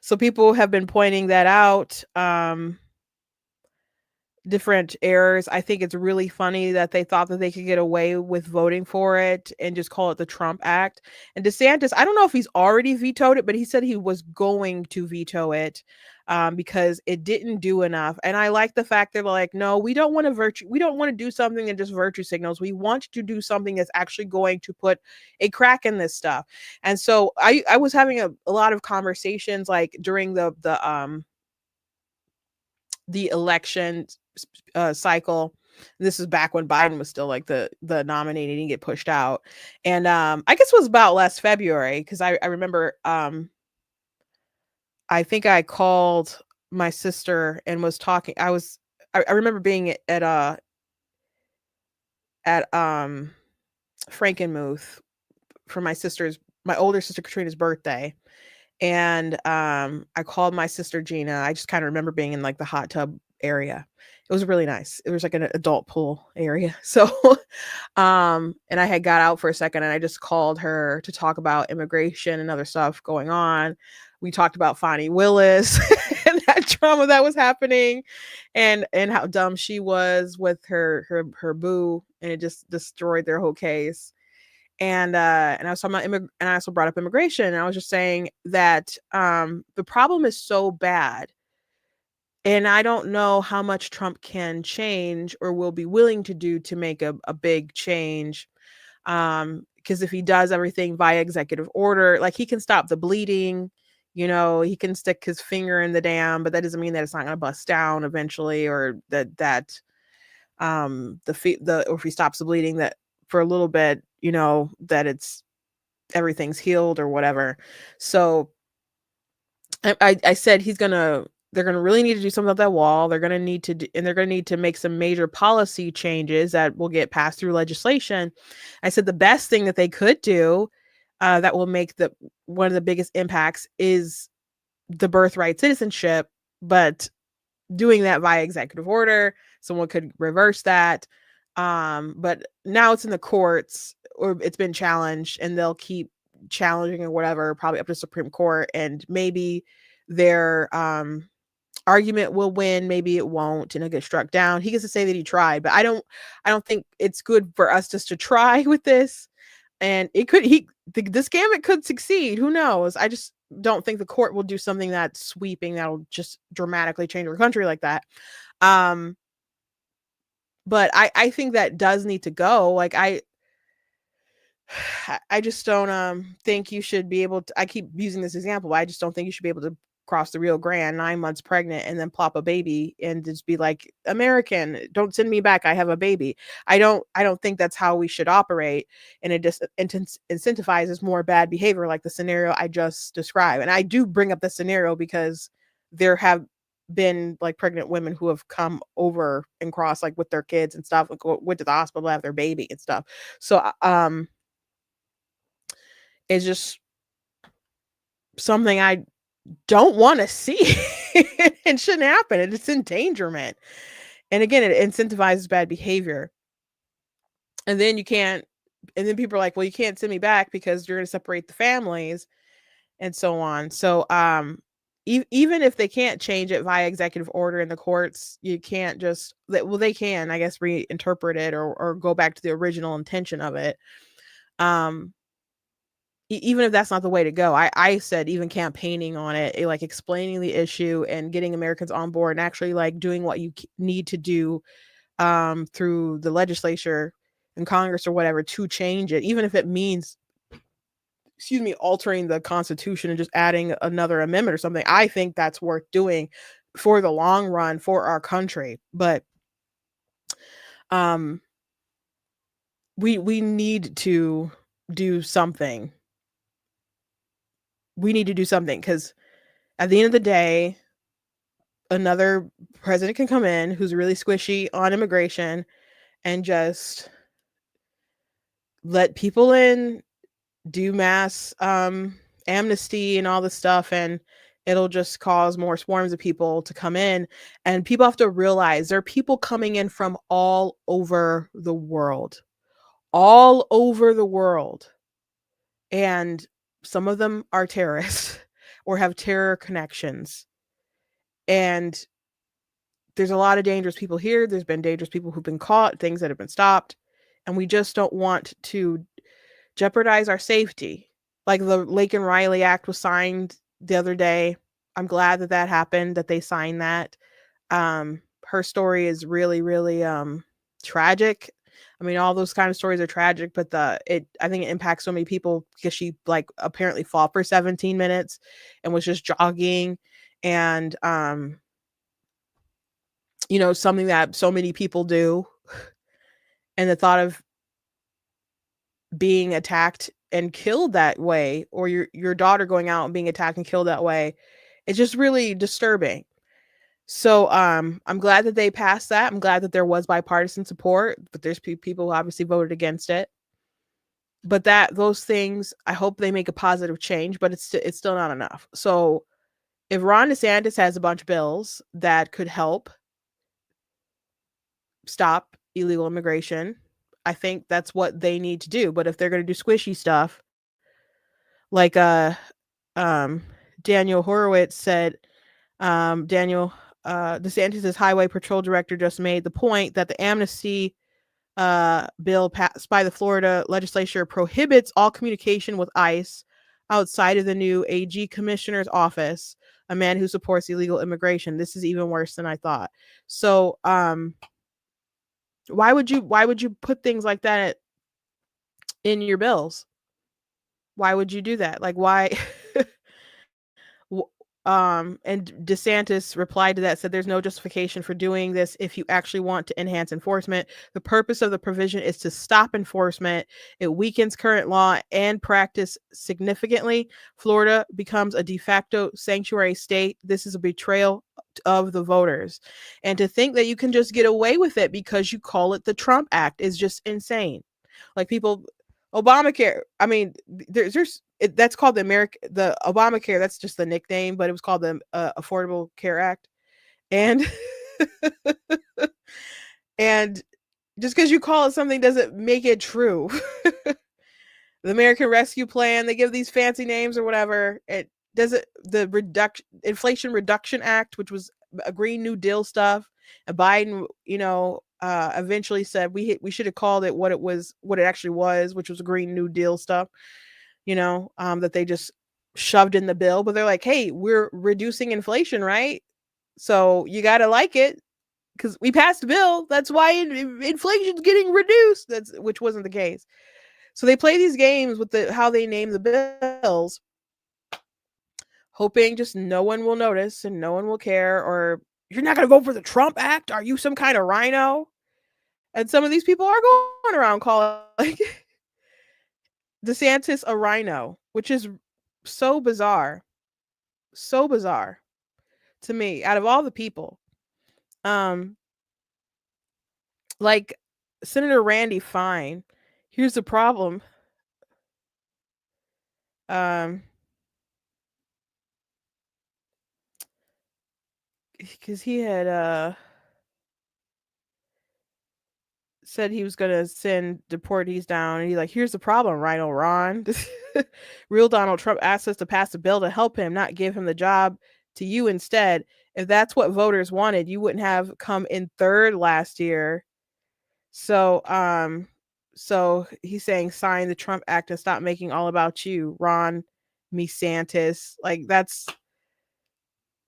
So people have been pointing that out. Different errors. I think it's really funny that they thought that they could get away with voting for it and just call it the Trump Act. And DeSantis, I don't know if he's already vetoed it, but he said he was going to veto it because it didn't do enough. And I like the fact that they're like, no, we don't want to do something that just virtue signals. We want to do something that's actually going to put a crack in this stuff. And so I was having a lot of conversations like during the election cycle. This is back when Biden was still like the nominee and he didn't get pushed out. And I guess it was about last February because I remember I think I called my sister and was talking. I remember being at Frankenmuth for my older sister Katrina's birthday. And I called my sister Gina. I just kind of remember being in like the hot tub area. It was really nice. It was like an adult pool area. So and I had got out for a second and I just called her to talk about immigration and other stuff going on. We talked about Fani Willis and that trauma that was happening and how dumb she was with her boo, and it just destroyed their whole case. And I was talking about and I also brought up immigration. And I was just saying that the problem is so bad. And I don't know how much Trump can change or will be willing to do to make a big change. Because if he does everything via executive order, like he can stop the bleeding, he can stick his finger in the dam, but that doesn't mean that it's not going to bust down eventually, or that or if he stops the bleeding that for a little bit, that everything's healed or whatever. So I said they're going to really need to do something about that wall. They're going to need to make some major policy changes that will get passed through legislation. I said the best thing that they could do that will make one of the biggest impacts is the birthright citizenship, but doing that via executive order, someone could reverse that. But now it's in the courts, or it's been challenged, and they'll keep challenging or whatever, probably up to Supreme Court, and maybe their argument will win, maybe it won't, and it'll get struck down. He gets to say that he tried, but I don't think it's good for us just to try with this. And it could the scam, it could succeed. Who knows? I just don't think the court will do something that's sweeping that'll just dramatically change our country like that. But I think that does need to go. Like I just don't think you should be able to, I keep using this example, but I just don't think you should be able to cross the Rio Grande 9 months pregnant and then plop a baby and just be like, American, don't send me back, I have a baby. I don't think that's how we should operate, and it just incentivizes more bad behavior like the scenario I just described. And I do bring up the scenario because there have been like pregnant women who have come over and crossed like with their kids and stuff, like, went to the hospital to have their baby and stuff. So it's just something I don't want to see. It shouldn't happen. It's endangerment. And again, it incentivizes bad behavior. And then then people are like, well, you can't send me back because you're going to separate the families and so on. So even if they can't change it via executive order in the courts, you can't just, well, they can, I guess, reinterpret it or go back to the original intention of it. Even if that's not the way to go, I said even campaigning on it, like explaining the issue and getting Americans on board and actually like doing what you need to do through the legislature and Congress or whatever to change it, even if it means, altering the Constitution and just adding another amendment or something. I think that's worth doing for the long run for our country. But we need to do something. We need to do something, because at the end of the day, another president can come in who's really squishy on immigration and just let people in, do mass amnesty and all this stuff, and it'll just cause more swarms of people to come in. And people have to realize there are people coming in from all over the world, and some of them are terrorists or have terror connections. And there's a lot of dangerous people here. There's been dangerous people who've been caught, things that have been stopped. And we just don't want to jeopardize our safety. Like the Laken Riley Act was signed the other day. I'm glad that happened, that they signed that. Her story is really, really tragic. I mean, all those kind of stories are tragic, but I think it impacts so many people because she like apparently fought for 17 minutes and was just jogging, and something that so many people do. And the thought of being attacked and killed that way, or your daughter going out and being attacked and killed that way, it's just really disturbing. So I'm glad that they passed that. I'm glad that there was bipartisan support, but there's people who obviously voted against it. But those things, I hope they make a positive change, but it's still not enough. So if Ron DeSantis has a bunch of bills that could help stop illegal immigration, I think that's what they need to do. But if they're going to do squishy stuff, like Daniel Horowitz said, DeSantis' highway patrol director just made the point that the amnesty bill passed by the Florida legislature prohibits all communication with ICE outside of the new AG commissioner's office, a man who supports illegal immigration. This is even worse than I thought. So why would you put things like that in your bills? Why would you do that? Like, why? And DeSantis replied to that, said there's no justification for doing this if you actually want to enhance enforcement. The purpose of the provision is to stop enforcement. It weakens current law and practice significantly. Florida becomes a de facto sanctuary state. This is a betrayal of the voters. And to think that you can just get away with it because you call it the Trump Act is just insane. Like Obamacare, I mean, that's called the Obamacare. That's just the nickname, but it was called the Affordable Care Act. And and just because you call it something doesn't make it true. The American Rescue Plan, they give these fancy names or whatever. It doesn't. The Inflation Reduction Act, which was Green New Deal stuff. And Biden, eventually said we should have called it what it actually was, which was Green New Deal stuff, that they just shoved in the bill. But they're like, hey, we're reducing inflation, right? So you got to like it because we passed a bill. That's why inflation's getting reduced. Which wasn't the case. So they play these games with how they name the bills, hoping just no one will notice and no one will care. Or you're not going to vote for the Trump Act? Are you some kind of rhino? And some of these people are going around calling DeSantis a rhino, which is so bizarre to me. Out of all the people, like Senator Randy Fine. Here's the problem. Because he had said he was gonna send deportees down, and he's like, here's the problem, Rhino Ron. Real Donald Trump asked us to pass a bill to help him, not give him the job to you instead. If that's what voters wanted, you wouldn't have come in third last year. So he's saying sign the Trump Act and stop making all about you, Ron DeSantis. Like that's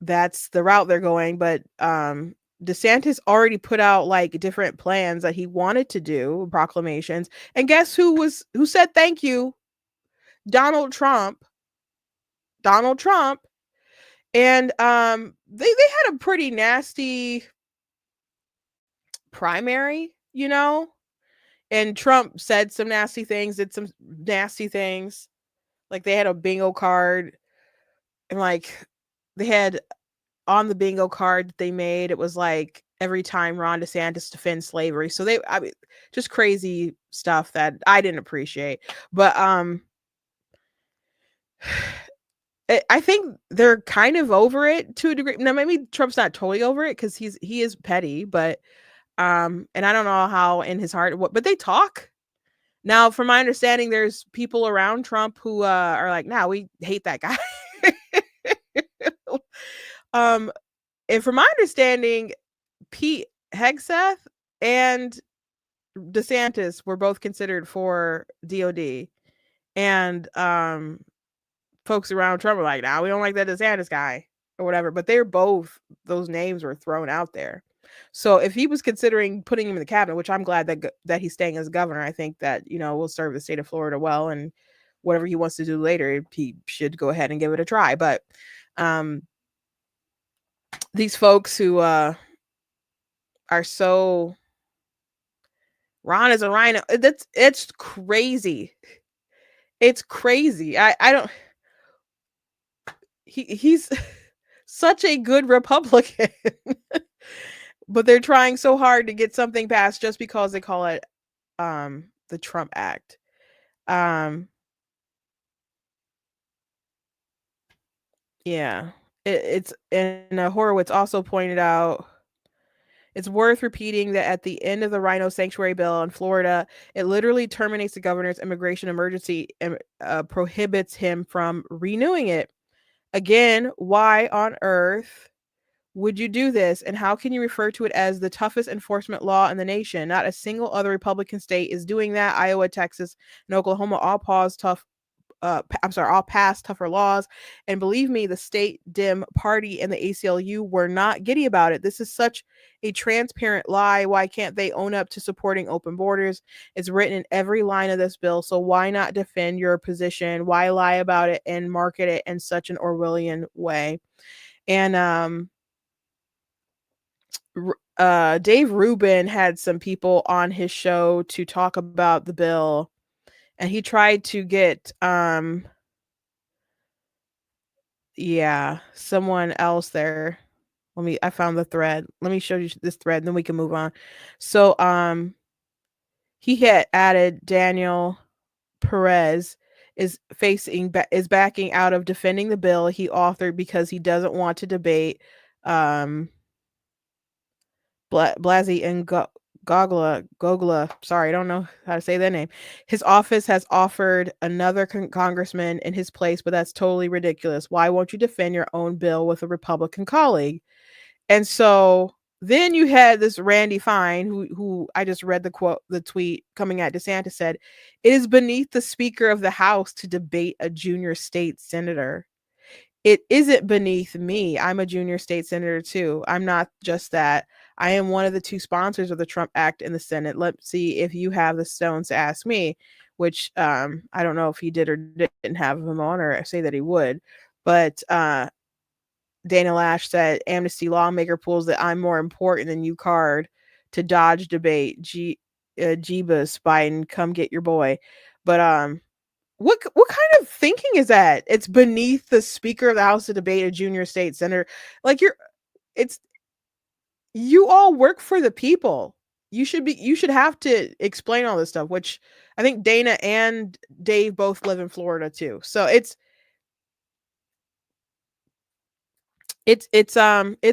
the route they're going. But DeSantis already put out like different plans that he wanted to do, proclamations. And guess who said thank you? Donald Trump. And they had a pretty nasty primary, and Trump said some nasty things, did some nasty things. Like they had a bingo card, and like they had on the bingo card that they made, it was like every time Ron DeSantis defends slavery. So just crazy stuff that I didn't appreciate. But I think they're kind of over it to a degree. Now maybe Trump's not totally over it because he is petty, but and I don't know how in his heart, but they talk. Now, from my understanding, there's people around Trump who are like, "Nah, we hate that guy." And from my understanding, Pete Hegseth and DeSantis were both considered for DOD, and folks around Trump were like, "Nah, we don't like that DeSantis guy," or whatever. But those names were thrown out there. So if he was considering putting him in the cabinet, which I'm glad that he's staying as governor, I think that will serve the state of Florida well, and whatever he wants to do later, he should go ahead and give it a try. But these folks who are so Ron is a rhino, it's crazy. It's crazy. I don't. He's such a good Republican. But they're trying so hard to get something passed just because they call it the Trump Act. Yeah. It's and Horowitz also pointed out it's worth repeating that at the end of the rhino sanctuary bill in Florida, it literally terminates the governor's immigration emergency and prohibits him from renewing it. Again, why on earth would you do this? And how can you refer to it as the toughest enforcement law in the nation? Not a single other Republican state is doing that. Iowa, Texas, and Oklahoma all passed tougher laws. And believe me, the state Dem party and the ACLU were not giddy about it. This is such a transparent lie. Why can't they own up to supporting open borders? It's written in every line of this bill. So why not defend your position? Why lie about it and market it in such an Orwellian way? And Dave Rubin had some people on his show to talk about the bill, and he tried to get someone else there. I found the thread. Let me show you this thread, and then we can move on. So he had added Daniel Perez is backing out of defending the bill he authored because he doesn't want to debate Blasey and Gogla. Sorry, I don't know how to say their name. His office has offered another congressman in his place, but that's totally ridiculous. Why won't you defend your own bill with a Republican colleague? And so then you had this Randy Fine, who I just read the tweet coming at DeSantis, said, "It is beneath the Speaker of the House to debate a junior state senator. It isn't beneath me. I'm a junior state senator too. I'm not just that. I am one of the 2 sponsors of the Trump Act in the Senate. Let's see if you have the stones to ask me," which I don't know if he did or didn't have him on, or say that he would. But Dana Lash said, "Amnesty lawmaker pulls the 'I'm more important than you' card to dodge debate. Jeebus, Biden, come get your boy." But what kind of thinking is that? It's beneath the Speaker of the House to debate a junior state senator. Like, you all work for the people. You should have to explain all this stuff, which I think Dana and Dave both live in Florida too. So it's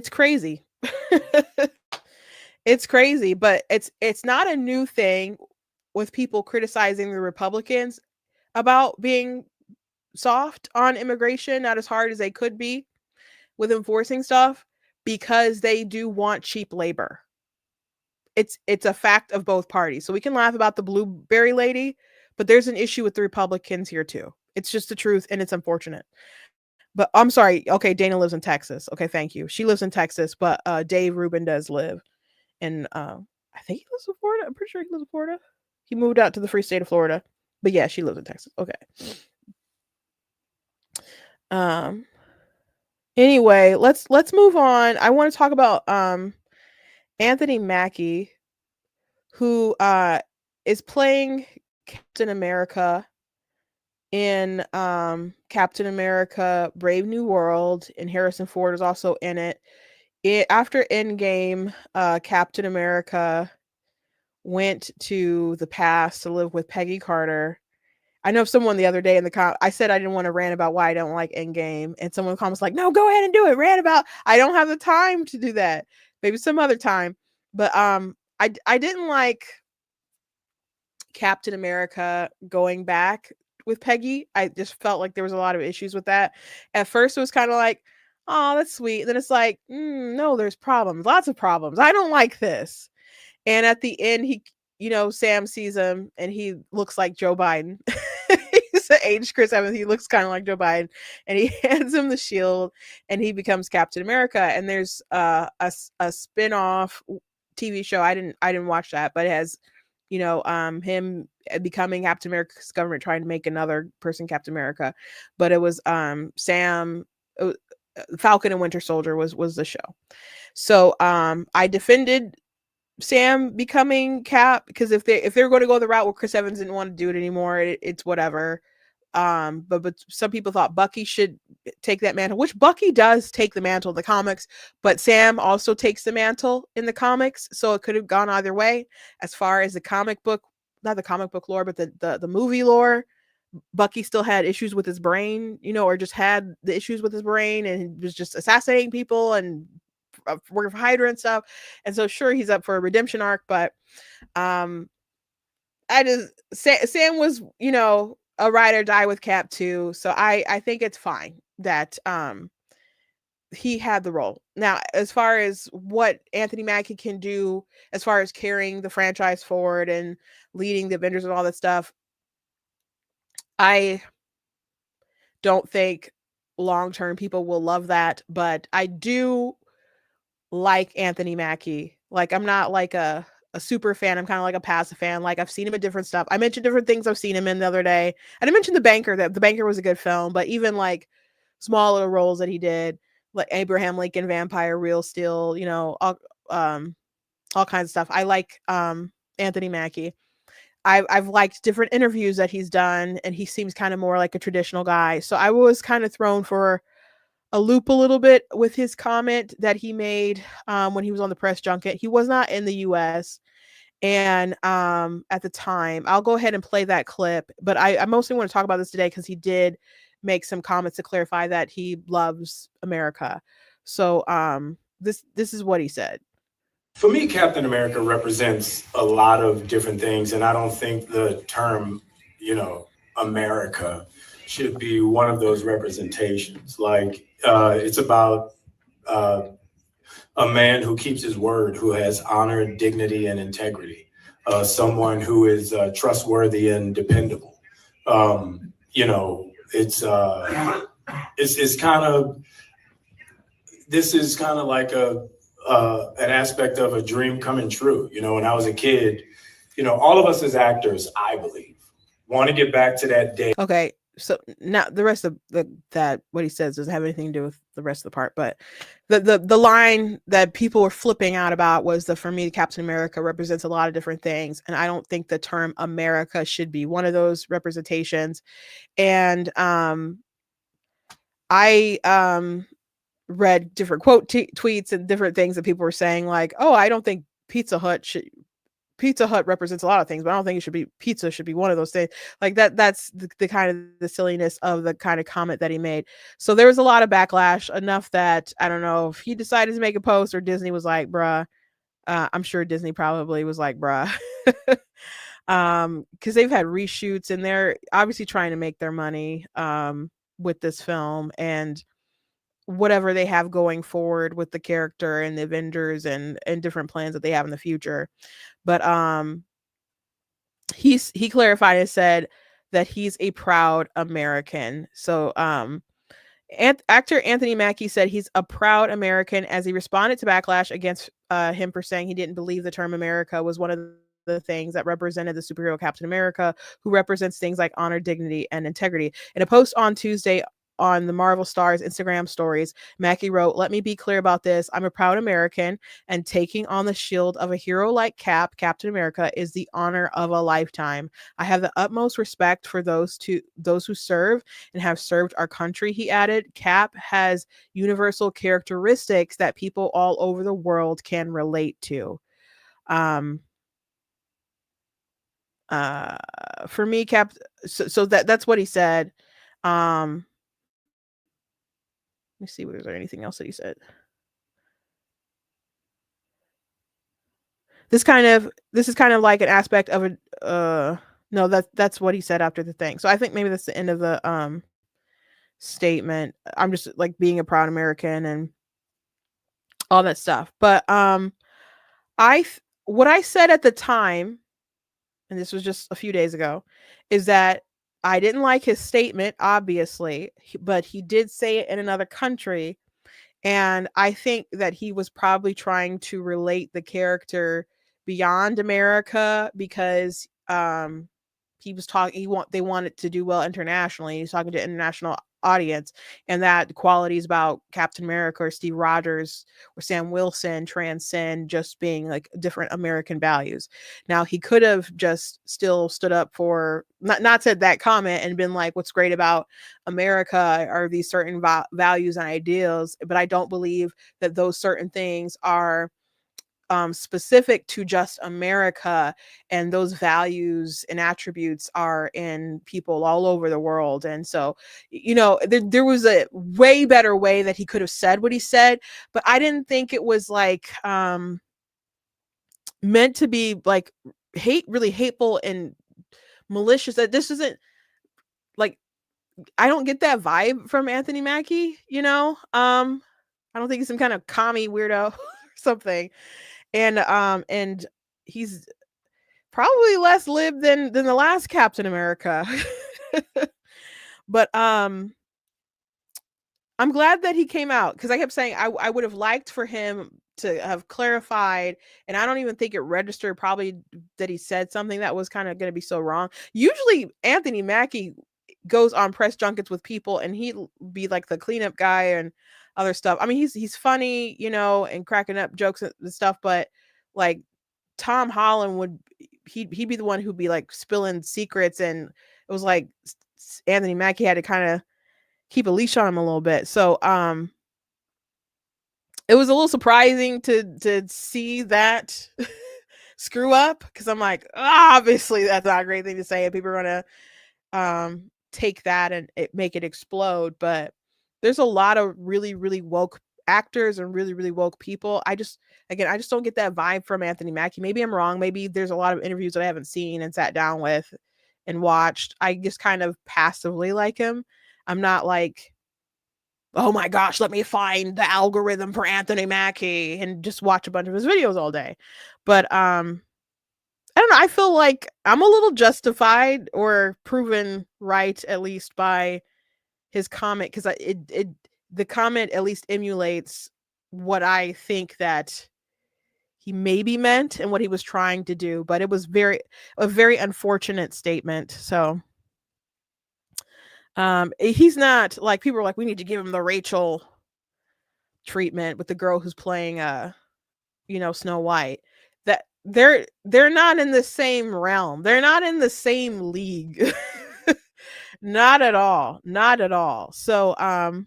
crazy. It's crazy, but it's not a new thing with people criticizing the Republicans about being soft on immigration, not as hard as they could be with enforcing stuff, because they do want cheap labor. It's a fact of both parties. So we can laugh about the Blueberry lady, but there's an issue with the Republicans here too. It's just the truth, and it's unfortunate. But I'm sorry. Okay, Dana lives in Texas. Okay, thank you. She lives in Texas, but Dave Rubin does live in I think he lives in Florida. I'm pretty sure he lives in Florida. He moved out to the free state of Florida. But yeah, she lives in Texas. Okay. Anyway, let's move on. I want to talk about Anthony Mackie, who is playing Captain America in Captain America Brave New World, and Harrison Ford is also in it. After Endgame, Captain America went to the past to live with Peggy Carter. I know someone the other day in the I said I didn't want to rant about why I don't like Endgame, and someone comments like, "No, go ahead and do it. Rant about." I don't have the time to do that. Maybe some other time. But I didn't like Captain America going back with Peggy. I just felt like there was a lot of issues with that. At first, it was kind of like, "Oh, that's sweet." Then it's like, no, there's problems, lots of problems. I don't like this. And at the end, Sam sees him and he looks like Joe Biden. He's the age Chris Evans. He looks kind of like Joe Biden, and he hands him the shield, and he becomes Captain America. And there's a spin-off TV show. I didn't watch that, but it has, him becoming Captain America's government trying to make another person Captain America. But it was Sam. Falcon and Winter Soldier was the show. So I defended Sam becoming Cap, because if they're going to go the route where Chris Evans didn't want to do it anymore, it's whatever. But some people thought Bucky should take that mantle, which Bucky does take the mantle in the comics, but Sam also takes the mantle in the comics, so it could have gone either way. As far as the comic book, not the comic book lore, but the movie lore, Bucky still had issues with his brain, or just had the issues with his brain, and was just assassinating people and working for Hydra and stuff. And so sure, he's up for a redemption arc, but Sam was, a ride or die with Cap too. So I think it's fine that he had the role. Now, as far as what Anthony Mackie can do, as far as carrying the franchise forward and leading the Avengers and all that stuff, I don't think long-term people will love that, but I do like Anthony Mackie. Like, I'm not like a super fan. I'm kind of like a passive fan. Like, I've seen him in different stuff. I mentioned different things I've seen him in the other day. I didn't mention The Banker. That The Banker was a good film, but even like small little roles that he did, like Abraham Lincoln Vampire, Real Steel, all kinds of stuff. I like Anthony Mackie. I've liked different interviews that he's done, and he seems kind of more like a traditional guy. So I was kind of thrown for a loop a little bit with his comment that he made when he was on the press junket. He was not in the US, and at the time, I'll go ahead and play that clip, but I mostly want to talk about this today because he did make some comments to clarify that he loves America. So this is what he said. For me, Captain America represents a lot of different things, and I don't think the term, America should be one of those representations. Like, it's about a man who keeps his word, who has honor, dignity, and integrity, someone who is trustworthy and dependable. You know, it's kind of, this is kind of like an aspect of a dream coming true. You know, when I was a kid, you know, all of us as actors, I believe, want to get back to that day. Okay, so now the rest of that what he says doesn't have anything to do with the rest of the part, but the line that people were flipping out about was for me, Captain America represents a lot of different things, and I don't think the term America should be one of those representations. And I read different quote tweets and different things that people were saying, like, oh, I don't think Pizza Hut represents a lot of things, but I don't think it should be pizza should be one of those things. Like that's the kind of the silliness of the kind of comment that he made. So there was a lot of backlash, enough that I don't know if he decided to make a post or Disney was like, bruh. I'm sure Disney probably was like, bruh. Because they've had reshoots and they're obviously trying to make their money with this film and whatever they have going forward with the character and the Avengers and different plans that they have in the future. But he clarified and said that he's a proud American. So actor Anthony Mackie said he's a proud American as he responded to backlash against him for saying he didn't believe the term America was one of the things that represented the superhero Captain America, who represents things like honor, dignity, and integrity. In a post on Tuesday on the Marvel Stars Instagram stories, Mackie wrote, "Let me be clear about this. I'm a proud American, and taking on the shield of a hero like Captain America, is the honor of a lifetime. I have the utmost respect for those who serve and have served our country," he added. "Cap has universal characteristics that people all over the world can relate to." For me, so that's what he said. Let me see, was there anything else that he said? This is kind of like an aspect of a no, that's what he said after the thing. So I think maybe that's the end of the statement. I'm just like being a proud American and all that stuff. But what I said at the time, and this was just a few days ago, is that I didn't like his statement, obviously, but he did say it in another country. And I think that he was probably trying to relate the character beyond America because he was talking, they wanted to do well internationally. He's talking to an international audience, and that the qualities about Captain America or Steve Rogers or Sam Wilson transcend just being like different American values. Now he could have just still stood up for not said that comment and been like, what's great about America are these certain values and ideals, but I don't believe that those certain things are specific to just America, and those values and attributes are in people all over the world. And so, you know, there was a way better way that he could have said what he said, but I didn't think it was like meant to be like really hateful and malicious. That this isn't like, I don't get that vibe from Anthony Mackie, you know. I don't think he's some kind of commie weirdo or something. And he's probably less lived than the last Captain America. But I'm glad that he came out, because I kept saying I would have liked for him to have clarified, and I don't even think it registered probably that he said something that was kind of going to be so wrong. Usually Anthony Mackie goes on press junkets with people and he'd be like the cleanup guy and other stuff. I mean, he's funny, you know, and cracking up jokes and stuff, but like Tom Holland he'd be the one who'd be like spilling secrets, and it was like Anthony Mackie had to kind of keep a leash on him a little bit. So it was a little surprising to see that screw up, because I'm like, obviously that's not a great thing to say, and people are gonna take that and make it explode. But there's a lot of really, really woke actors and really, really woke people. I just don't get that vibe from Anthony Mackie. Maybe I'm wrong. Maybe there's a lot of interviews that I haven't seen and sat down with and watched. I just kind of passively like him. I'm not like oh my gosh, let me find the algorithm for Anthony Mackie and just watch a bunch of his videos all day. But I don't know. I feel like I'm a little justified or proven right, at least by his comment, because the comment at least emulates what I think that he maybe meant and what he was trying to do. But it was a very unfortunate statement. So he's not like, people are like, we need to give him the Rachel treatment with the girl who's playing Snow White. That they're not in the same realm. They're not in the same league. Not at all. Not at all. So I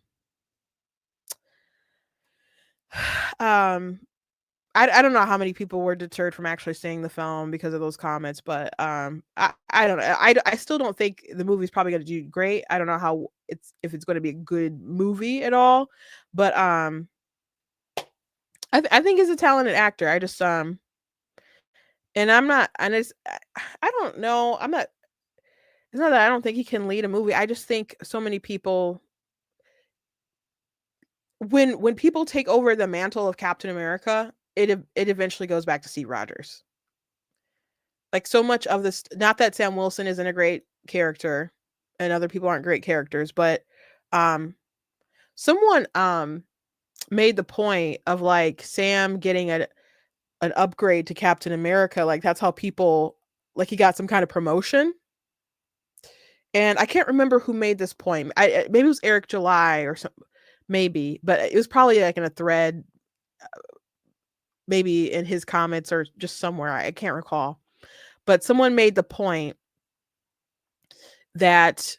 don't know how many people were deterred from actually seeing the film because of those comments, but I don't know. I still don't think the movie's probably going to do great. I don't know how if it's going to be a good movie at all, but I think he's a talented actor. I just and I'm not, and I don't know. It's not that I don't think he can lead a movie. I just think so many people, when people take over the mantle of Captain America, it eventually goes back to Steve Rogers. Like, so much of this, not that Sam Wilson isn't a great character and other people aren't great characters, but someone made the point of like Sam getting an upgrade to Captain America, like that's how people, like, he got some kind of promotion. And I can't remember who made this point. Maybe it was Eric July or something, maybe, but it was probably like in a thread, maybe in his comments or just somewhere. I can't recall. But someone made the point that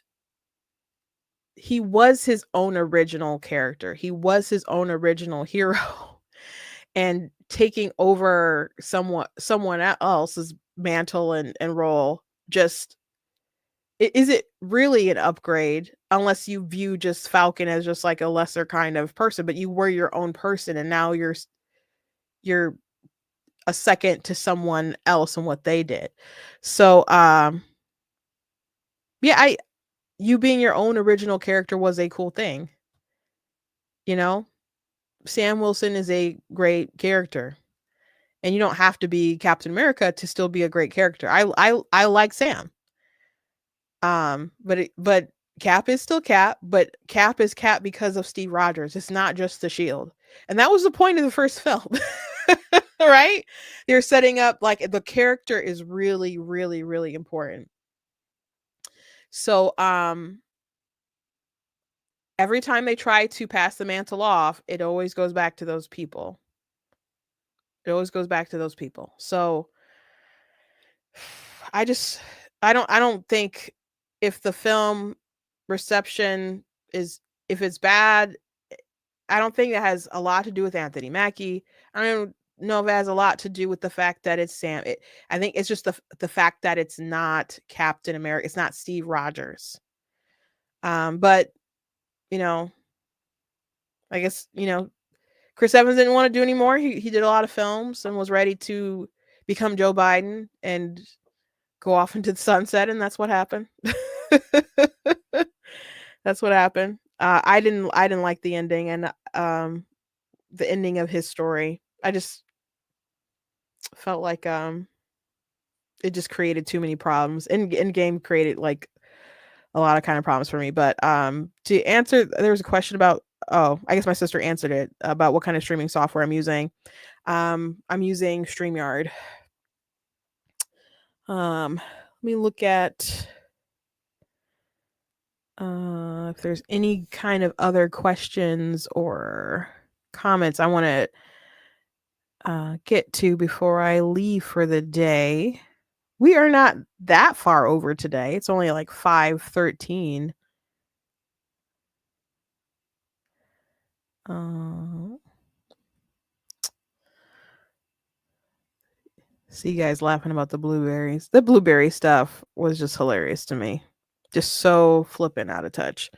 he was his own original character. He was his own original hero. And taking over someone else's mantle and role, just, is it really an upgrade unless you view just Falcon as just like a lesser kind of person, but you were your own person and now you're a second to someone else and what they did. So yeah, you being your own original character was a cool thing. Sam Wilson is a great character. And you don't have to be Captain America to still be a great character. I like Sam. But Cap is still Cap, but Cap is Cap because of Steve Rogers. It's not just the Shield. And that was the point of the first film. Right? They're setting up, like, the character is really, really, really important. So every time they try to pass the mantle off, it always goes back to those people. It always goes back to those people. So I don't think, if the film reception is, if it's bad, I don't think that has a lot to do with Anthony Mackie. I don't know if it has a lot to do with the fact that it's Sam. I think it's just the fact that it's not Captain America. It's not Steve Rogers. But I guess, Chris Evans didn't want to do anymore. He did a lot of films and was ready to become Joe Biden and go off into the sunset, and that's what happened. That's what happened. I didn't like the ending, and the ending of his story. I just felt like it just created too many problems. Endgame created like a lot of kind of problems for me. But to answer, there was a question about, I guess my sister answered it, about what kind of streaming software I'm using. I'm using StreamYard. Let me look at if there's any kind of other questions or comments I want to get to before I leave for the day. We are not that far over today. It's only like 5:13. See you guys laughing about the blueberries. The blueberry stuff was just hilarious to me. Just so flippin' out of touch.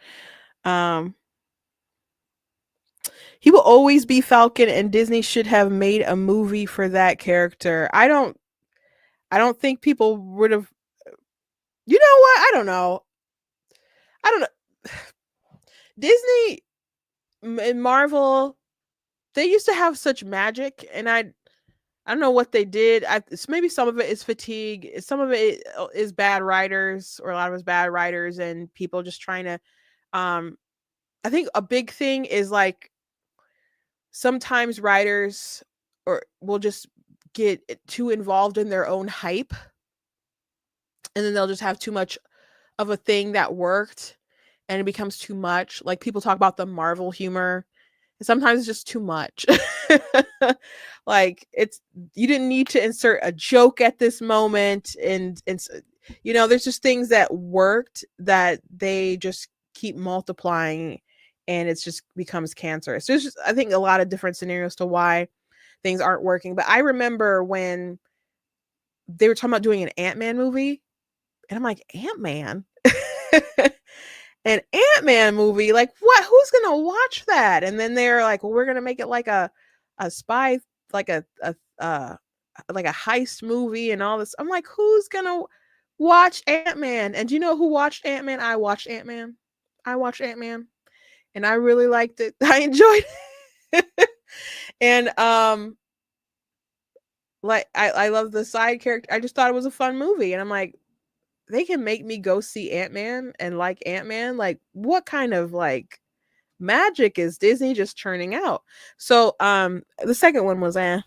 He will always be Falcon, and Disney should have made a movie for that character. I don't think people would have. You know what? I don't know. Disney in Marvel, they used to have such magic, and I don't know what they did. Maybe some of it is fatigue. Some of it is bad writers, or a lot of it's bad writers and people just trying to. I think a big thing is like sometimes writers or will just get too involved in their own hype, and then they'll just have too much of a thing that worked, and it becomes too much. Like people talk about the Marvel humor. Sometimes it's just too much. Like you didn't need to insert a joke at this moment, and there's just things that worked that they just keep multiplying, and it's just becomes cancerous. There's just, I think, a lot of different scenarios to why things aren't working. But I remember when they were talking about doing an Ant-Man movie, and I'm like, Ant-Man? An Ant-Man movie? Like what? Who's gonna watch that? And then they're like, well, we're gonna make it like a spy, like a heist movie and all this. I'm like, who's gonna watch Ant-Man? And do you know who watched Ant-Man? I watched Ant-Man. And I really liked it. I enjoyed it. And like I love the side character. I just thought it was a fun movie, and I'm like, they can make me go see Ant-Man and like Ant-Man. Like, what kind of like magic is Disney just churning out? So the second one was I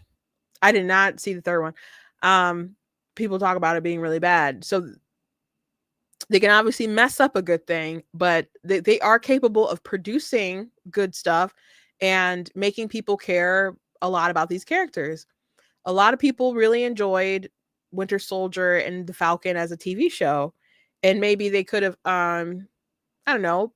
did not see the third one. People talk about it being really bad. So they can obviously mess up a good thing, but they are capable of producing good stuff and making people care a lot about these characters. A lot of people really enjoyed Winter Soldier and the Falcon as a TV show, and maybe they could have I don't know,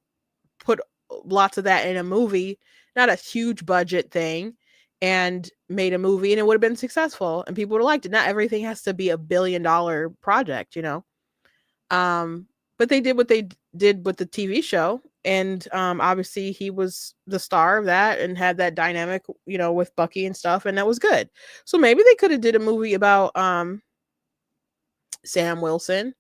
put lots of that in a movie, not a huge budget thing, and made a movie, and it would have been successful and people would have liked it. Not everything has to be $1 billion project, but they did what they did with the TV show, and obviously he was the star of that and had that dynamic, with Bucky and stuff, and that was good. So maybe they could have did a movie about Sam Wilson,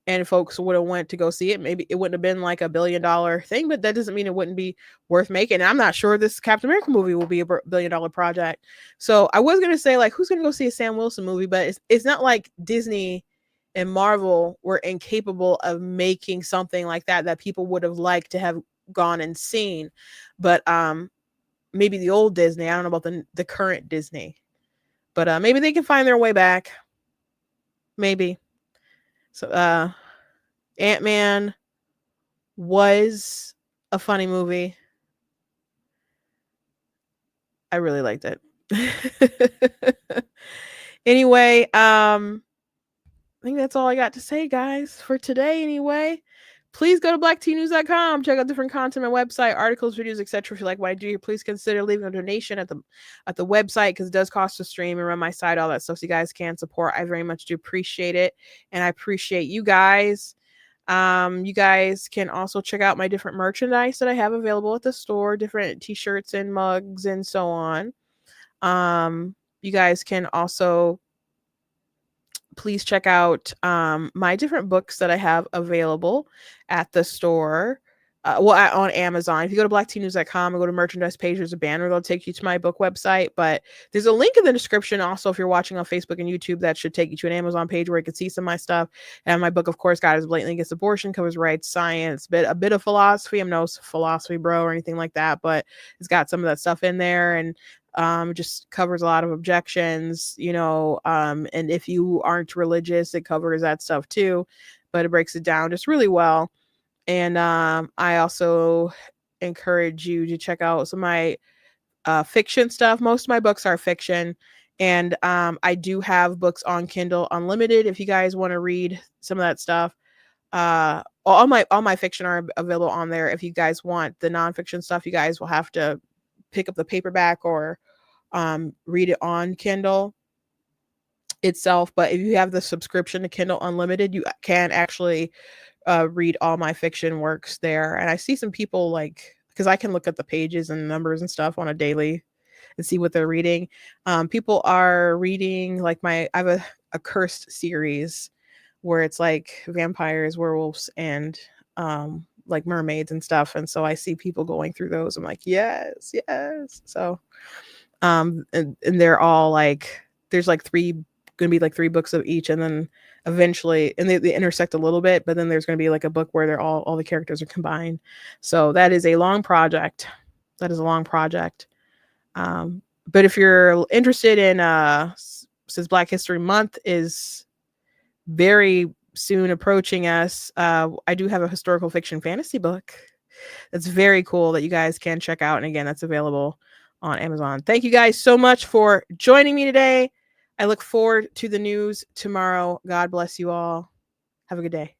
and folks would have went to go see it. Maybe it wouldn't have been like $1 billion thing, but that doesn't mean it wouldn't be worth making. And I'm not sure this Captain America movie will be $1 billion project. So I was going to say, like, who's going to go see a Sam Wilson movie? But it's not like Disney and Marvel were incapable of making something like that people would have liked to have gone and seen. But maybe the old Disney, I don't know about the current Disney, but maybe they can find their way back. Maybe. So Ant-Man was a funny movie. I really liked it. Anyway, I think that's all I got to say, guys, for today. Anyway, please go to blacktnews.com. Check out different content on my website, articles, videos, etc. If you like what I do here, please consider leaving a donation at the website, because it does cost to stream and run my site, all that stuff. So you guys can support. I very much do appreciate it, and I appreciate you guys. You guys can also check out my different merchandise that I have available at the store, different t-shirts and mugs and so on. You guys can also please check out my different books that I have available at the store. On Amazon. If you go to blacktnews.com and go to merchandise page, there's a banner that'll take you to my book website. But there's a link in the description also, if you're watching on Facebook and YouTube, that should take you to an Amazon page where you can see some of my stuff. And my book, of course, God is Blatantly Against Abortion, covers rights, science, a bit of philosophy. I'm no philosophy bro or anything like that, but it's got some of that stuff in there, and just covers a lot of objections, and if you aren't religious, it covers that stuff too, but it breaks it down just really well. And I also encourage you to check out some of my fiction stuff. Most of my books are fiction, and I do have books on Kindle Unlimited if you guys want to read some of that stuff. All my fiction are available on there. If you guys want the nonfiction stuff, you guys will have to pick up the paperback or read it on Kindle itself. But if you have the subscription to Kindle Unlimited, you can actually read all my fiction works there. And I see some people, like, because I can look at the pages and numbers and stuff on a daily and see what they're reading. People are reading, like, I have a cursed series where it's like vampires, werewolves, and like mermaids and stuff. And so I see people going through those. I'm like, yes, yes. So, and they're all like, there's like going to be like 3 books of each. And then eventually, and they intersect a little bit, but then there's going to be like a book where they're all the characters are combined. So that is a long project. That is a long project. But if you're interested in, since Black History Month is very soon approaching us, I do have a historical fiction fantasy book that's very cool that you guys can check out. And again, that's available on Amazon. Thank you guys so much for joining me today. I look forward to the news tomorrow. God bless you all. Have a good day.